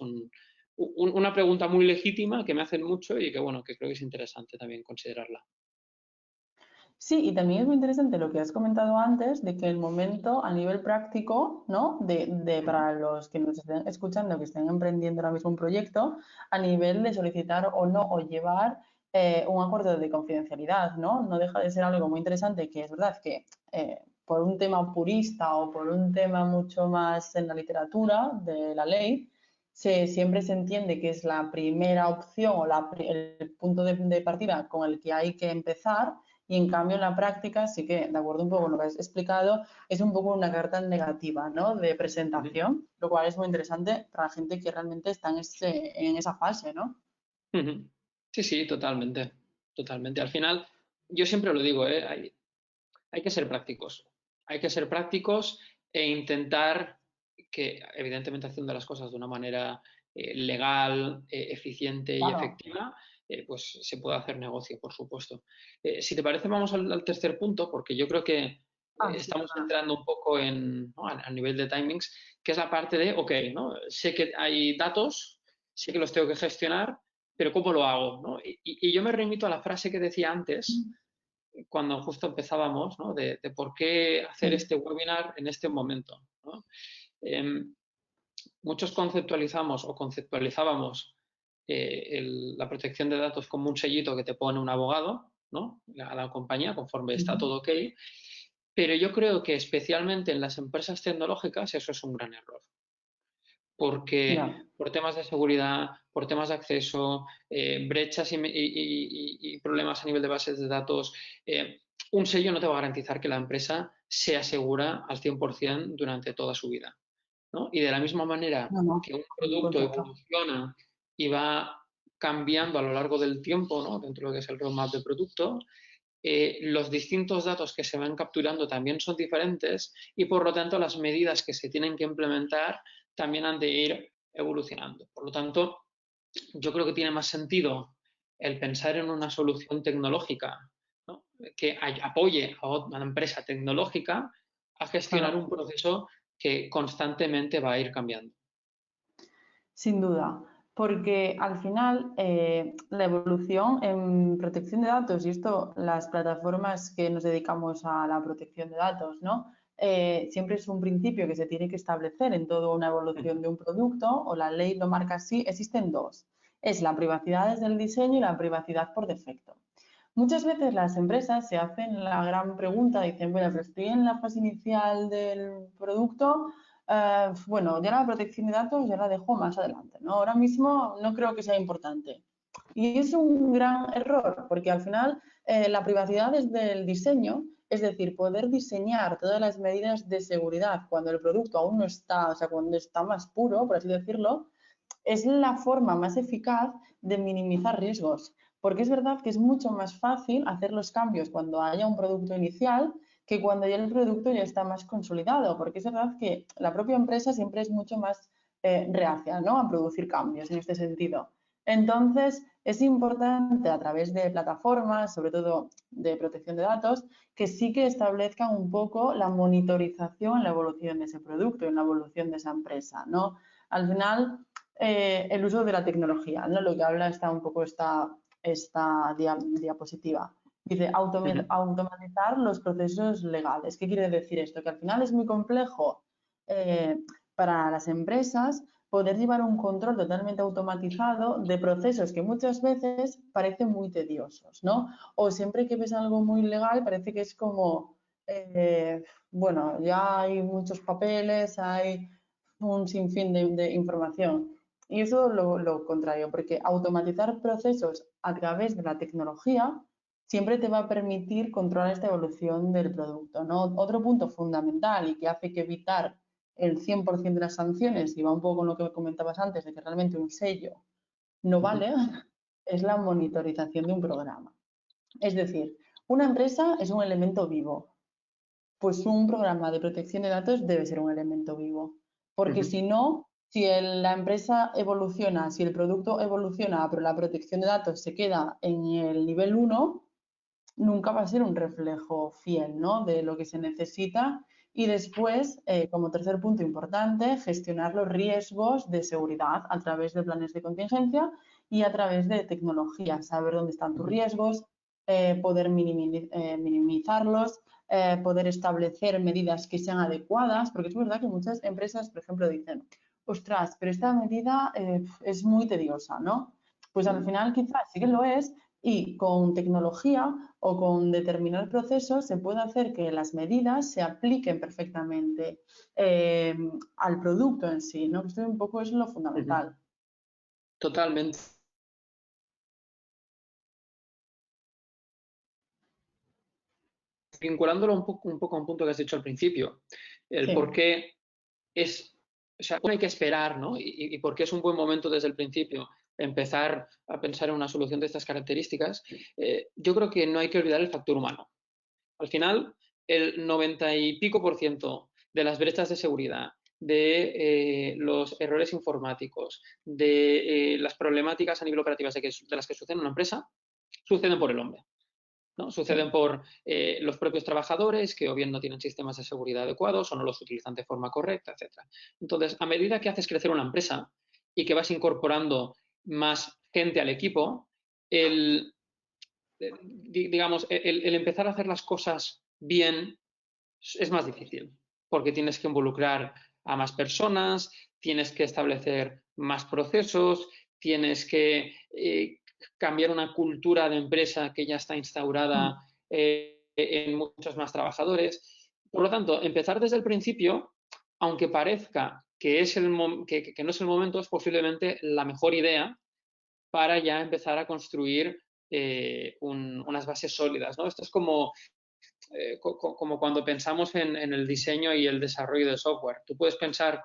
una pregunta muy legítima que me hacen mucho y que que creo que es interesante también considerarla. Sí, y también es muy interesante lo que has comentado antes, de que el momento a nivel práctico, ¿no? Para los que nos estén escuchando, que estén emprendiendo ahora mismo un proyecto, a nivel de solicitar o no, o llevar un acuerdo de confidencialidad, ¿no? No deja de ser algo muy interesante, que es verdad que por un tema purista o por un tema mucho más en la literatura de la ley, siempre se entiende que es la primera opción o el punto de partida con el que hay que empezar y en cambio en la práctica sí que, de acuerdo un poco con lo que has explicado, es un poco una carta negativa, ¿no? De presentación, lo cual es muy interesante para la gente que realmente está en esa fase, ¿no? Sí, sí, totalmente. Totalmente. Al final, yo siempre lo digo, hay que ser prácticos. Hay que ser prácticos e intentar que, evidentemente, haciendo las cosas de una manera legal, eficiente y Claro. efectiva, pues se puede hacer negocio, por supuesto. Si te parece, vamos al tercer punto, porque yo creo que Ah, sí, estamos perdona. entrando un poco ¿no? a nivel de timings, que es la parte de, ok, ¿no? Sé que hay datos, sé que los tengo que gestionar, pero ¿cómo lo hago? ¿No? Y yo me remito a la frase que decía antes, cuando justo empezábamos, ¿no? de por qué hacer Sí, este webinar en este momento, ¿no? Muchos conceptualizamos o conceptualizábamos la protección de datos como un sellito que te pone un abogado, ¿no? A la compañía conforme está todo ok, pero yo creo que especialmente en las empresas tecnológicas eso es un gran error porque ya. por temas de seguridad, por temas de acceso, brechas y problemas a nivel de bases de datos, un sello no te va a garantizar que la empresa sea segura al 100% durante toda su vida, ¿no? Y de la misma manera No, no, que un muy producto correcto. evoluciona y va cambiando a lo largo del tiempo, ¿no? Dentro de lo que es el roadmap de producto, los distintos datos que se van capturando también son diferentes y por lo tanto las medidas que se tienen que implementar también han de ir evolucionando. Por lo tanto, yo creo que tiene más sentido el pensar en una solución tecnológica, ¿no? Que apoye a una empresa tecnológica a gestionar un Claro. proceso que constantemente va a ir cambiando. Sin duda, porque al final la evolución en protección de datos, y esto las plataformas que nos dedicamos a la protección de datos, ¿no? Siempre es un principio que se tiene que establecer en toda una evolución de un producto, o la ley lo marca así, existen dos. Es la privacidad desde el diseño y la privacidad por defecto. Muchas veces las empresas se hacen la gran pregunta, dicen, bueno, pero estoy en la fase inicial del producto, bueno, ya la protección de datos ya la dejo más adelante, ¿no? Ahora mismo no creo que sea importante. Y es un gran error, porque al final la privacidad desde el diseño, es decir, poder diseñar todas las medidas de seguridad cuando el producto aún no está, o sea, cuando está más puro, por así decirlo, es la forma más eficaz de minimizar riesgos, porque es verdad que es mucho más fácil hacer los cambios cuando haya un producto inicial que cuando ya el producto ya está más consolidado, porque es verdad que la propia empresa siempre es mucho más reacia, ¿no? A producir cambios en este sentido. Entonces, es importante a través de plataformas, sobre todo de protección de datos, que sí que establezcan un poco la monitorización en la evolución de ese producto, en la evolución de esa empresa, ¿no? Al final, el uso de la tecnología, ¿no? Lo que habla está un poco esta diapositiva. Dice automatizar los procesos legales. ¿Qué quiere decir esto? Que al final es muy complejo. para las empresas poder llevar un control totalmente automatizado de procesos que muchas veces parecen muy tediosos, ¿no? O siempre que ves algo muy legal parece que es como, bueno, ya hay muchos papeles, hay un sinfín de información. Y eso lo contrario, porque automatizar procesos a través de la tecnología siempre te va a permitir controlar esta evolución del producto, ¿no? Otro punto fundamental y que hace que evitar el 100% de las sanciones, y va un poco con lo que comentabas antes, de que realmente un sello no vale, es la monitorización de un programa. Es decir, una empresa es un elemento vivo, pues un programa de protección de datos debe ser un elemento vivo, porque si no, si la empresa evoluciona, si el producto evoluciona, pero la protección de datos se queda en el nivel 1, nunca va a ser un reflejo fiel, ¿no?, de lo que se necesita. Y después, como tercer punto importante, gestionar los riesgos de seguridad a través de planes de contingencia y a través de tecnología, saber dónde están tus riesgos, poder minimizarlos, poder establecer medidas que sean adecuadas, porque es verdad que muchas empresas, por ejemplo, dicen, ostras, pero esta medida es muy tediosa, ¿no? Pues al final quizás sí que lo es, y con tecnología o con determinados procesos se puede hacer que las medidas se apliquen perfectamente al producto en sí, ¿no? Esto un poco es lo fundamental. Totalmente. Vinculándolo un poco a un punto que has dicho al principio, el por Sí. qué es, o sea, no hay que esperar, ¿no? Y por qué es un buen momento desde el principio empezar a pensar en una solución de estas características. Yo creo que no hay que olvidar el factor humano. Al final, el 90 y pico % de las brechas de seguridad, de los errores informáticos, de las problemáticas a nivel operativo de las que suceden en una empresa, suceden por el hombre, ¿no? Suceden Sí. por los propios trabajadores que o bien no tienen sistemas de seguridad adecuados o no los utilizan de forma correcta, etc. Entonces, a medida que haces crecer una empresa y que vas incorporando más gente al equipo, digamos, el empezar a hacer las cosas bien es más difícil, porque tienes que involucrar a más personas, tienes que establecer más procesos, tienes que cambiar una cultura de empresa que ya está instaurada en muchos más trabajadores. Por lo tanto, empezar desde el principio, aunque parezca que, que no es el momento, es posiblemente la mejor idea para ya empezar a construir unas bases sólidas, ¿no? Esto es como como cuando pensamos en el diseño y el desarrollo de software. Tú puedes pensar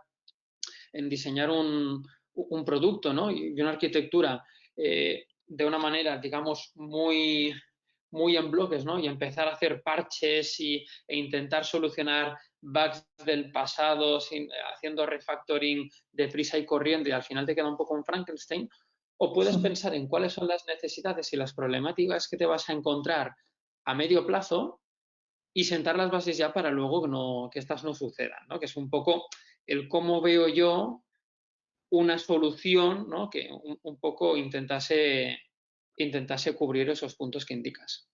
en diseñar un producto, ¿no?, y una arquitectura de una manera, digamos, muy en bloques, ¿no?, y empezar a hacer parches e intentar solucionar bugs del pasado haciendo refactoring de prisa y corriendo, y al final te queda un poco un Frankenstein. O puedes pensar en cuáles son las necesidades y las problemáticas que te vas a encontrar a medio plazo y sentar las bases ya para luego que estas no sucedan, ¿no? Que es un poco el cómo veo yo una solución, ¿no?, que un poco intentase cubrir esos puntos que indicas.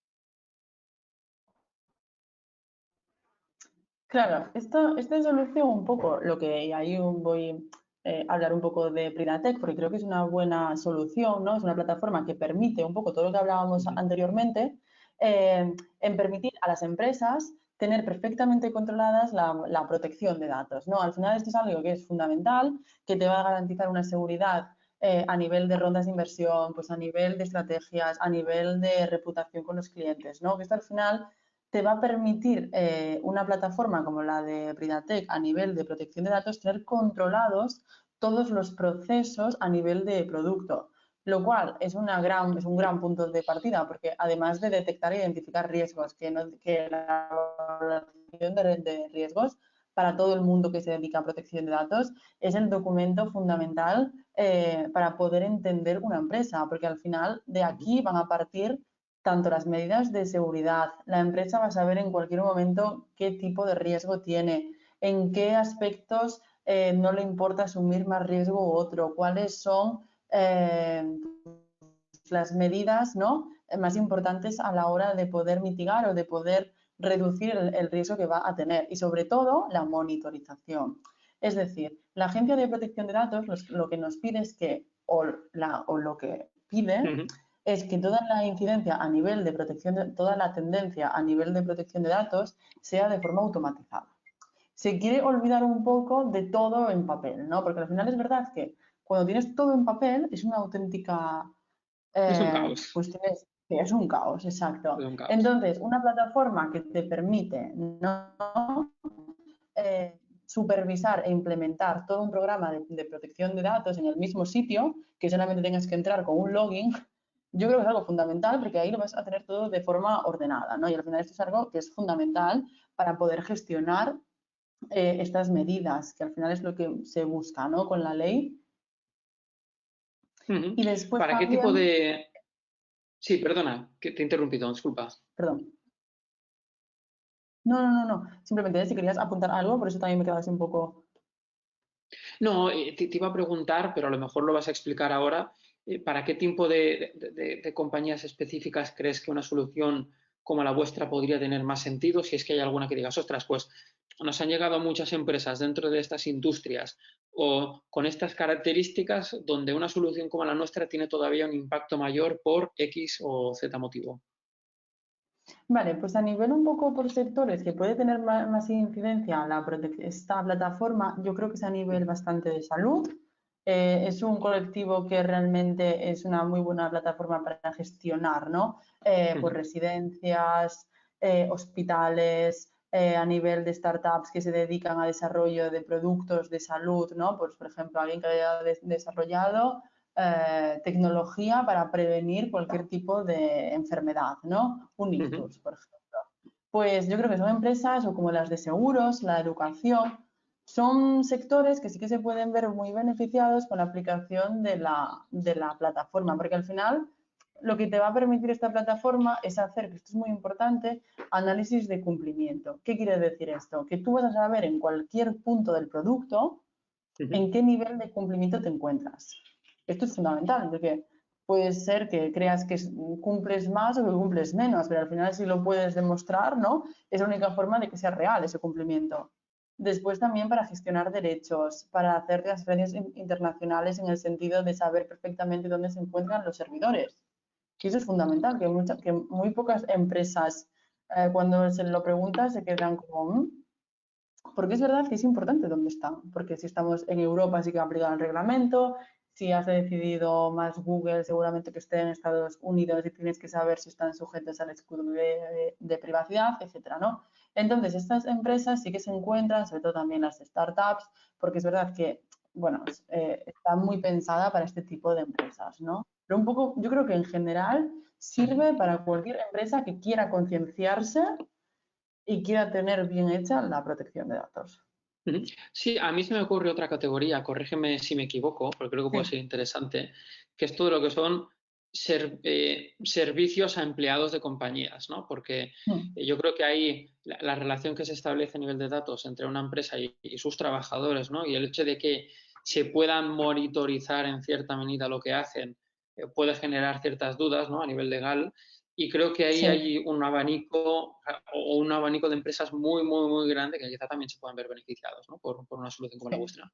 Claro, esta solución un poco, lo que ahí voy a hablar un poco de Pridatec, porque creo que es una buena solución, ¿no? Es una plataforma que permite un poco todo lo que hablábamos anteriormente, en permitir a las empresas tener perfectamente controladas la protección de datos, ¿no? Al final esto es algo que es fundamental, que te va a garantizar una seguridad a nivel de rondas de inversión, pues a nivel de estrategias, a nivel de reputación con los clientes, ¿no? Que esto al final te va a permitir una plataforma como la de Pridatec a nivel de protección de datos tener controlados todos los procesos a nivel de producto, lo cual es un gran punto de partida porque además de detectar e identificar riesgos, que la evaluación de riesgos para todo el mundo que se dedica a protección de datos es el documento fundamental para poder entender una empresa, porque al final de aquí van a partir tanto las medidas de seguridad. La empresa va a saber en cualquier momento qué tipo de riesgo tiene, en qué aspectos no le importa asumir más riesgo u otro, cuáles son las medidas, ¿no?, más importantes a la hora de poder mitigar o de poder reducir el riesgo que va a tener. Y sobre todo, la monitorización. Es decir, la Agencia de Protección de Datos lo que nos pide es que, o lo que pide, Ujú. es que toda la incidencia a nivel de protección, toda la tendencia a nivel de protección de datos sea de forma automatizada. Se quiere olvidar un poco de todo en papel, ¿no? Porque al final es verdad que cuando tienes todo en papel es una auténtica, Es un caos, pues tienes, que es un caos, exacto. es un caos. Entonces, una plataforma que te permite no supervisar e implementar todo un programa de protección de datos en el mismo sitio, que solamente tengas que entrar con un login, yo creo que es algo fundamental porque ahí lo vas a tener todo de forma ordenada, ¿no? Y al final esto es algo que es fundamental para poder gestionar estas medidas, que al final es lo que se busca, ¿no? Con la ley. Ujú. Y después ¿Para qué tipo también, de...? Sí, perdona, que te he interrumpido, disculpa. perdón, no, simplemente si querías apuntar algo, por eso también me quedaba así un poco. No, te iba a preguntar, pero a lo mejor lo vas a explicar ahora, ¿para qué tipo de compañías específicas crees que una solución como la vuestra podría tener más sentido? Si es que hay alguna que digas, ostras, pues nos han llegado muchas empresas dentro de estas industrias o con estas características donde una solución como la nuestra tiene todavía un impacto mayor por X o Z motivo. Vale, pues a nivel un poco por sectores que puede tener más incidencia esta plataforma, yo creo que es a nivel bastante de salud. Es un colectivo que realmente es una muy buena plataforma para gestionar, ¿no? Pues Ujú, residencias, hospitales, a nivel de startups que se dedican a desarrollo de productos de salud, ¿no? Pues, por ejemplo, alguien que haya desarrollado tecnología para prevenir cualquier tipo de enfermedad, ¿no? Un ujú, ictus, por ejemplo. Pues yo creo que son empresas o como las de seguros, la educación, son sectores que sí que se pueden ver muy beneficiados con la aplicación de la plataforma, porque al final lo que te va a permitir esta plataforma es hacer, que esto es muy importante, análisis de cumplimiento. ¿Qué quiere decir esto? Que tú vas a saber en cualquier punto del producto ujú. en qué nivel de cumplimiento te encuentras. Esto es fundamental, porque puede ser que creas que cumples más o que cumples menos, pero al final si lo puedes demostrar, ¿no? Es la única forma de que sea real ese cumplimiento. Después también para gestionar derechos, para hacer transferencias internacionales en el sentido de saber perfectamente dónde se encuentran los servidores. Y eso es fundamental, que muy pocas empresas cuando se lo preguntan se quedan como, porque es verdad que es importante dónde están, porque si estamos en Europa sí que aplican el reglamento, si has decidido más Google seguramente que esté en Estados Unidos y tienes que saber si están sujetos al escudo de privacidad, etcétera, ¿no? Entonces, estas empresas sí que se encuentran, sobre todo también las startups, porque es verdad que, bueno, está muy pensada para este tipo de empresas, ¿no? Pero un poco, yo creo que en general Ujú. sirve para cualquier empresa que quiera concienciarse y quiera tener bien hecha la protección de datos. Ujú. Sí, a mí se me ocurre otra categoría, corrígeme si me equivoco, porque creo que puede Sí. ser interesante, que es todo lo que son servicios a empleados de compañías, ¿no? Porque Mm. yo creo que ahí la relación que se establece a nivel de datos entre una empresa y sus trabajadores, ¿no? Y el hecho de que se puedan monitorizar en cierta medida lo que hacen, puede generar ciertas dudas, ¿no? A nivel legal. Y creo que ahí Sí. hay un abanico o un abanico de empresas muy, muy, muy grande que quizá también se puedan ver beneficiados, ¿no? Por una solución como la Sí. vuestra.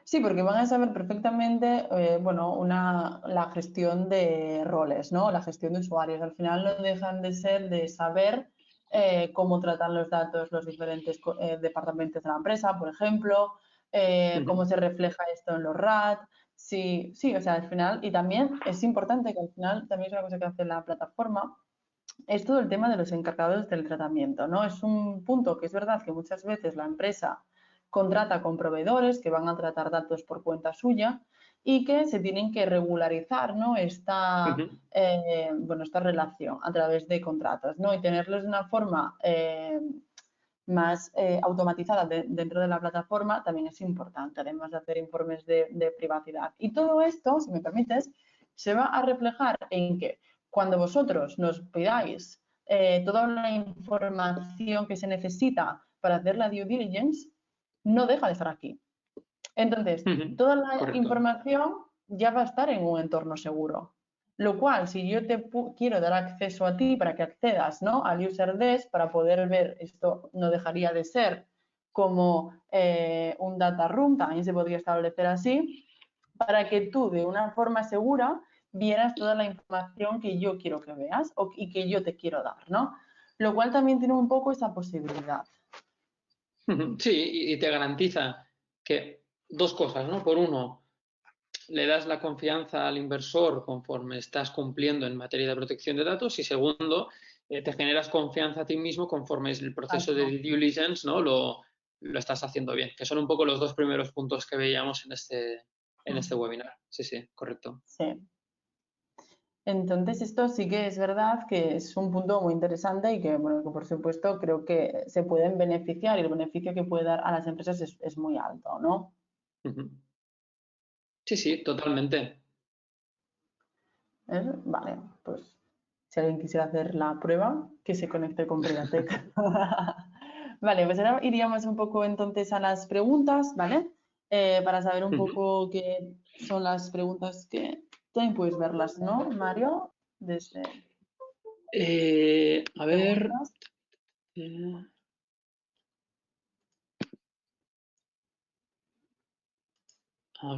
Sí, porque van a saber perfectamente, bueno, la gestión de roles, ¿no? La gestión de usuarios. Al final no dejan de ser de saber cómo tratan los datos los diferentes departamentos de la empresa, por ejemplo, cómo Ujú, se refleja esto en los RAT. Sí, sí, o sea, al final, y también es importante que al final, también es una cosa que hace la plataforma, es todo el tema de los encargados del tratamiento, ¿no? Es un punto que es verdad que muchas veces la empresa contrata con proveedores que van a tratar datos por cuenta suya y que se tienen que regularizar, ¿no? ujú, Bueno, esta relación a través de contratos, ¿no? Y tenerlos de una forma más automatizada dentro de la plataforma también es importante, además de hacer informes de privacidad. Y todo esto, si me permites, se va a reflejar en que cuando vosotros nos pidáis toda la información que se necesita para hacer la due diligence, no deja de estar aquí. Entonces, ujú. toda la Correcto. información ya va a estar en un entorno seguro. Lo cual, si yo te quiero dar acceso a ti para que accedas, ¿no? al user desk para poder ver, esto no dejaría de ser como un data room, también se podría establecer así, para que tú de una forma segura vieras toda la información que yo quiero que veas y que yo te quiero dar, ¿no? Lo cual también tiene un poco esa posibilidad. Sí, y te garantiza que dos cosas, ¿no? Por uno, le das la confianza al inversor conforme estás cumpliendo en materia de protección de datos y segundo, te generas confianza a ti mismo conforme el proceso de Exacto. due diligence, ¿no? Lo estás haciendo bien, que son un poco los dos primeros puntos que veíamos en este webinar. Sí, sí, correcto. Sí. Entonces, esto sí que es verdad que es un punto muy interesante y que, bueno, que por supuesto creo que se pueden beneficiar y el beneficio que puede dar a las empresas es muy alto, ¿no? Ujú. Sí, sí, totalmente. Vale, pues si alguien quisiera hacer la prueba, que se conecte con Privatec. Vale, pues ahora iríamos un poco entonces a las preguntas, ¿vale? Para saber un Ujú. poco qué son las preguntas que también puedes verlas, ¿no, Mario? Desde A ver, preguntas.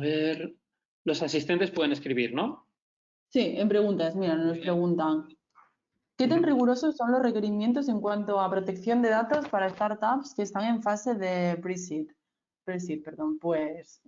eh, los asistentes pueden escribir, ¿no? Sí, en preguntas, mira, Muy nos bien. preguntan, ¿qué tan Ujú. rigurosos son los requerimientos en cuanto a protección de datos para startups que están en fase de pre-seed? Pre-seed, perdón. Pues,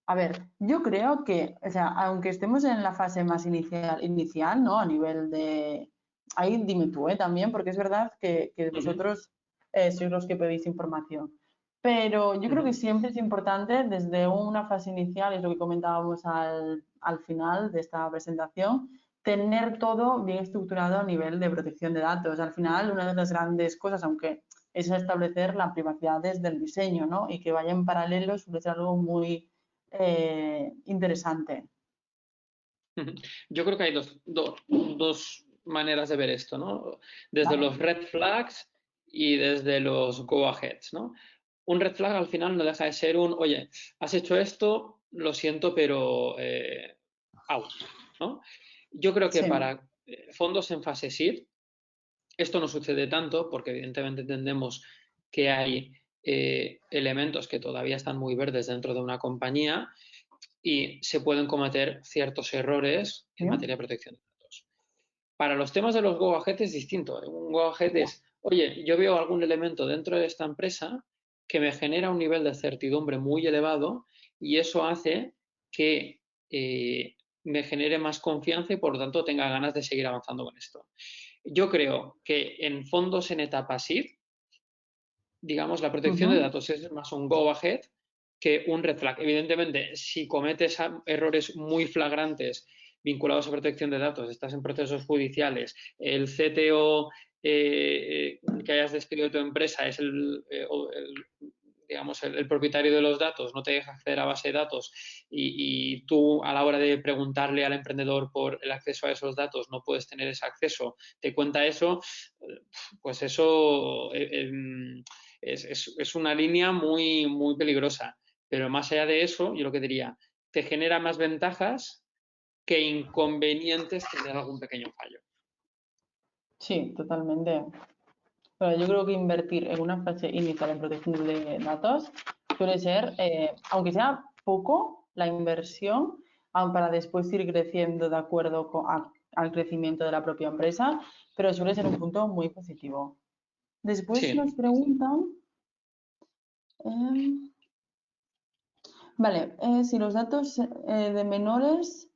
a ver, yo creo que, o sea, aunque estemos en la fase más inicial, ¿no? A nivel de... Ahí dime tú, también, porque es verdad que Ujú. vosotros sois los que pedís información. Pero yo creo que Ujú. siempre es importante desde una fase inicial, es lo que comentábamos al final de esta presentación, tener todo bien estructurado a nivel de protección de datos. Al final, una de las grandes cosas, aunque es establecer la privacidad desde el diseño, ¿no? Y que vaya en paralelo suele ser algo muy interesante. Ujú. Yo creo que hay dos maneras de ver esto, ¿no? Desde Vale. los red flags y desde los go aheads, ¿no? Un red flag al final no deja de ser oye, has hecho esto, lo siento, pero out, ¿no? Yo creo que Sí. para fondos en fase seed, esto no sucede tanto porque evidentemente entendemos que hay elementos que todavía están muy verdes dentro de una compañía y se pueden cometer ciertos errores en ¿Bien? materia de protección de datos. Para los temas de los go ahead es distinto. Un go ahead es, oye, yo veo algún elemento dentro de esta empresa que me genera un nivel de certidumbre muy elevado y eso hace que me genere más confianza y por lo tanto tenga ganas de seguir avanzando con esto. Yo creo que en fondos en etapa SID, digamos, la protección de Ujú. datos es más un go ahead que un red flag. Evidentemente, si cometes errores muy flagrantes vinculados a protección de datos, estás en procesos judiciales, el CTO que hayas despedido de tu empresa es digamos, el propietario de los datos, no te deja acceder a base de datos y tú a la hora de preguntarle al emprendedor por el acceso a esos datos no puedes tener ese acceso, te cuenta eso, pues eso es una línea muy, muy peligrosa. Pero más allá de eso, yo lo que diría, te genera más ventajas que inconvenientes tener algún pequeño fallo. Sí, totalmente. Pero yo creo que invertir en una fase inicial en protección de datos suele ser, aunque sea poco, la inversión, aun para después ir creciendo de acuerdo al crecimiento de la propia empresa, pero suele ser un punto muy positivo. Después nos Sí. preguntan, em, vale, si los datos de menores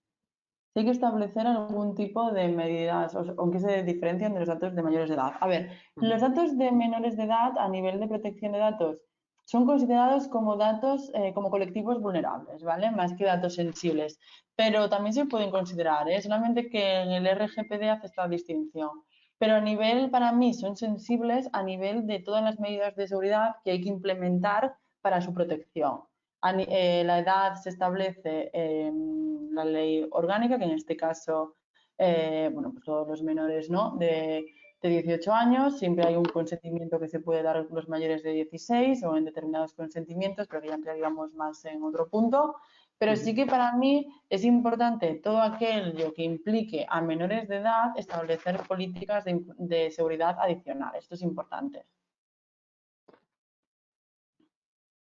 hay que establecer algún tipo de medidas, o que se diferencian de los datos de mayores de edad. A ver, los Ujú. datos de menores de edad a nivel de protección de datos son considerados como datos, como colectivos vulnerables, ¿vale? Más que datos sensibles. Pero también se pueden considerar, ¿eh? Solamente que en el RGPD hace esta distinción. Pero a nivel, para mí, son sensibles a nivel de todas las medidas de seguridad que hay que implementar para su protección. La edad se establece en la ley orgánica, que en este caso, bueno, pues todos los menores, ¿no? De 18 años, siempre hay un consentimiento que se puede dar a los mayores de 16 o en determinados consentimientos, pero que ya entraríamos más en otro punto. Pero sí Ujú. que para mí es importante todo aquello que implique a menores de edad establecer políticas de seguridad adicionales. Esto es importante.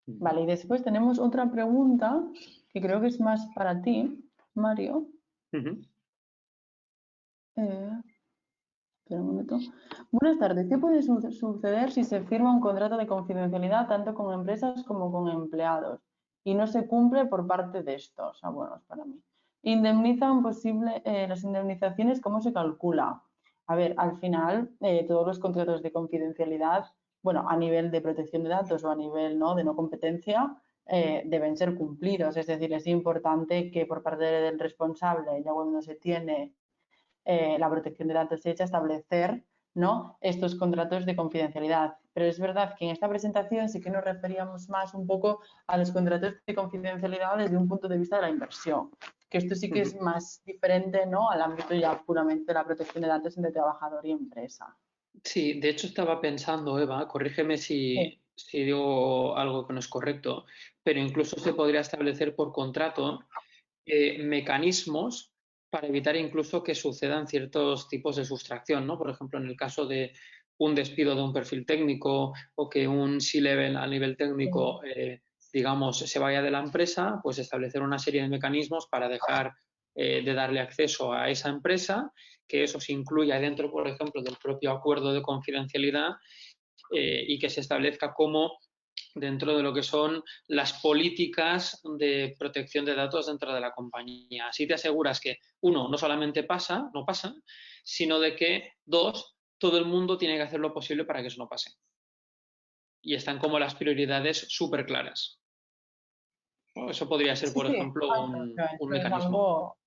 Vale, y después tenemos otra pregunta que creo que es más para ti, Mario. Ujú. Eh, espera un minuto. Buenas tardes. ¿Qué puede suceder si se firma un contrato de confidencialidad tanto con empresas como con empleados y no se cumple por parte de estos? Ah, bueno, es para mí. ¿Indemnizan las indemnizaciones? ¿Cómo se calcula? A ver, al final, todos los contratos de confidencialidad, bueno, a nivel de protección de datos o a nivel, ¿no?, de no competencia, deben ser cumplidos. Es decir, es importante que por parte del responsable, ya cuando se tiene la protección de datos hecha, establecer, ¿no?, estos contratos de confidencialidad. Pero es verdad que en esta presentación sí que nos referíamos más un poco a los contratos de confidencialidad desde un punto de vista de la inversión, que esto sí que es Ujú. más diferente, ¿no?, al ámbito ya puramente de la protección de datos entre trabajador y empresa. Sí, de hecho estaba pensando, Eva, corrígeme Sí, si digo algo que no es correcto, pero incluso se podría establecer por contrato mecanismos para evitar incluso que sucedan ciertos tipos de sustracción, ¿no? Por ejemplo, en el caso de un despido de un perfil técnico o que un C-level a nivel técnico, sí. digamos, se vaya de la empresa, pues establecer una serie de mecanismos para dejar de darle acceso a esa empresa, que eso se incluya dentro, por ejemplo, del propio acuerdo de confidencialidad y que se establezca cómo dentro de lo que son las políticas de protección de datos dentro de la compañía. Así te aseguras que, uno, no solamente no pasa, sino de que, dos, todo el mundo tiene que hacer lo posible para que eso no pase. Y están como las prioridades súper claras. Eso podría ser, Sí, por sí, ejemplo, exacto. O sea, un esto es mecanismo. algo.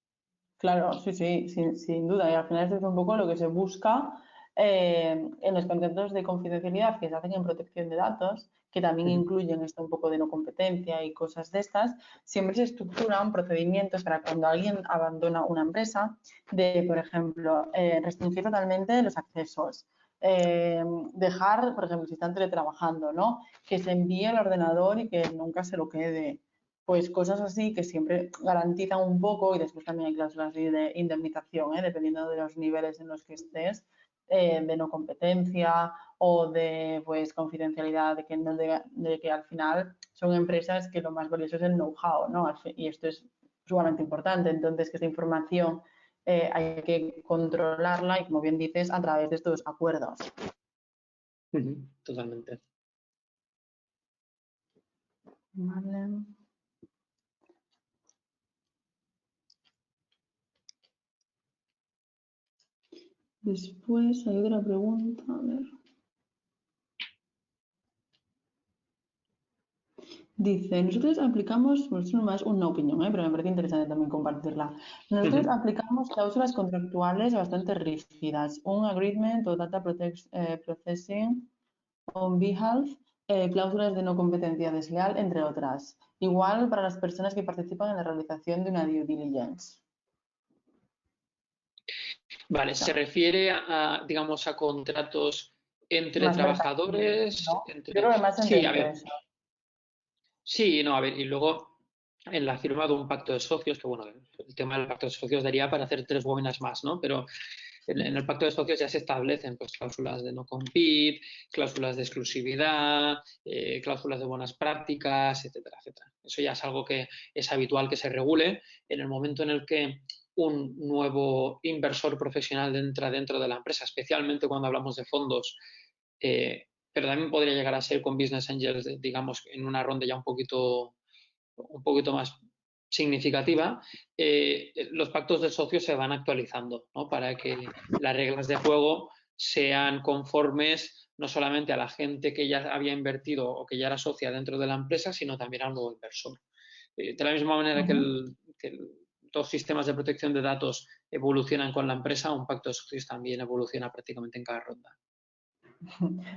Claro, sí, sí, sin duda. Y al final esto es un poco lo que se busca en los contratos de confidencialidad que se hacen en protección de datos, que también Uh -huh. incluyen esto un poco de no competencia y cosas de estas. Siempre se estructuran procedimientos para cuando alguien abandona una empresa, de, por ejemplo, restringir totalmente los accesos. Dejar, por ejemplo, si están teletrabajando, ¿no?, que se envíe el ordenador y que nunca se lo quede, pues cosas así que siempre garantizan un poco, y después también hay cláusulas de indemnización, dependiendo de los niveles en los que estés, de no competencia o de, pues, confidencialidad, de que, no de que al final son empresas que lo más valioso es el know-how, ¿no? Y esto es sumamente importante. Entonces, que esta información hay que controlarla y, como bien dices, a través de estos acuerdos. Uh -huh. Totalmente. Vale. Después hay otra pregunta, a ver. Dice, nosotros aplicamos, bueno, esto es más una opinión, pero me parece interesante también compartirla. Uh Nosotros -huh. aplicamos cláusulas contractuales bastante rígidas, un agreement o data processing on behalf, cláusulas de no competencia desleal, entre otras. Igual para las personas que participan en la realización de una due diligence. Vale, O se sea, refiere digamos, a contratos entre más mercantiles, trabajadores, ¿no? Yo creo que más entre Sí, a ver, empresas. sí, no, a ver, y luego en la firma de un pacto de socios, que bueno, el tema del pacto de socios daría para hacer 3 webinars más, ¿no? Pero en el pacto de socios ya se establecen pues cláusulas de no compete, cláusulas de exclusividad, cláusulas de buenas prácticas, etcétera, etcétera. Eso ya es algo que es habitual que se regule en el momento en el que un nuevo inversor profesional entra dentro de la empresa, especialmente cuando hablamos de fondos, pero también podría llegar a ser con business angels, digamos, en una ronda ya un poquito más significativa, los pactos de socios se van actualizando, ¿no?, para que las reglas de juego sean conformes no solamente a la gente que ya había invertido o que ya era socia dentro de la empresa, sino también al nuevo inversor. De la misma manera que, Ujú. los sistemas de protección de datos evolucionan con la empresa, un pacto de socios también evoluciona prácticamente en cada ronda.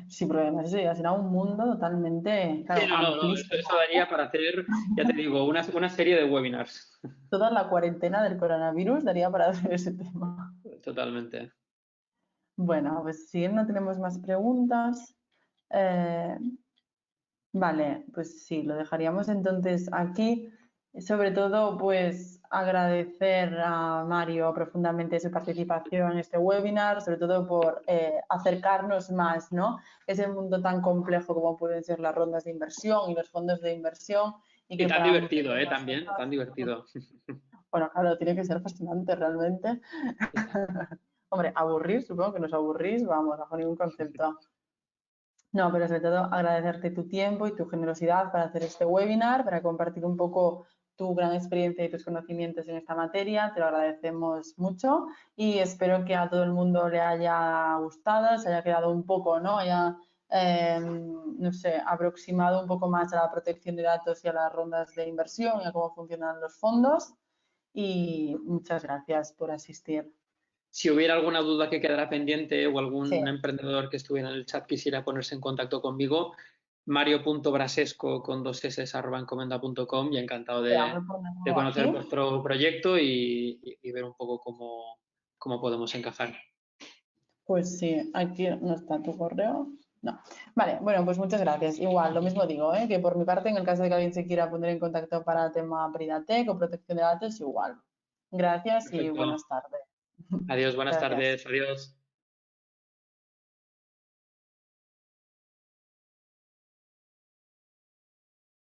Sí, pero además eso ya será un mundo totalmente, Sí, claro, no, eso amplísimo. daría para hacer, ya te digo, una serie de webinars. Toda la cuarentena del coronavirus daría para hacer ese tema. Totalmente. Bueno, pues si no tenemos más preguntas, eh, vale, pues sí, lo dejaríamos entonces aquí. Sobre todo, pues agradecer a Mario profundamente su participación en este webinar, sobre todo por acercarnos más, ¿no? Ese mundo tan complejo como pueden ser las rondas de inversión y los fondos de inversión y Y que tan para divertido, muchos de También, nosotros, tan divertido. bueno, claro, tiene que ser fascinante realmente. Hombre, aburrir, supongo que nos aburrís, vamos, bajo ningún concepto. No, pero sobre todo agradecerte tu tiempo y tu generosidad para hacer este webinar, para compartir un poco tu gran experiencia y tus conocimientos en esta materia. Te lo agradecemos mucho y espero que a todo el mundo le haya gustado, se haya quedado un poco, ¿no? Haya, no sé, aproximado un poco más a la protección de datos y a las rondas de inversión y a cómo funcionan los fondos. Y muchas gracias por asistir. Si hubiera alguna duda que quedara pendiente o Sí, algún emprendedor que estuviera en el chat quisiera ponerse en contacto conmigo, mario.brasesco con dos s @encomenda.com y encantado espera, voy a de ponerlo conocer aquí. vuestro proyecto y ver un poco cómo podemos encajar. Pues sí, aquí no está tu correo. No. Vale, bueno, pues muchas gracias. Igual, lo mismo digo, ¿eh? Que por mi parte, en el caso de que alguien se quiera poner en contacto para el tema Pridatec o protección de datos, igual. Gracias y Perfecto. buenas tardes. Adiós, buenas Gracias. tardes. Adiós.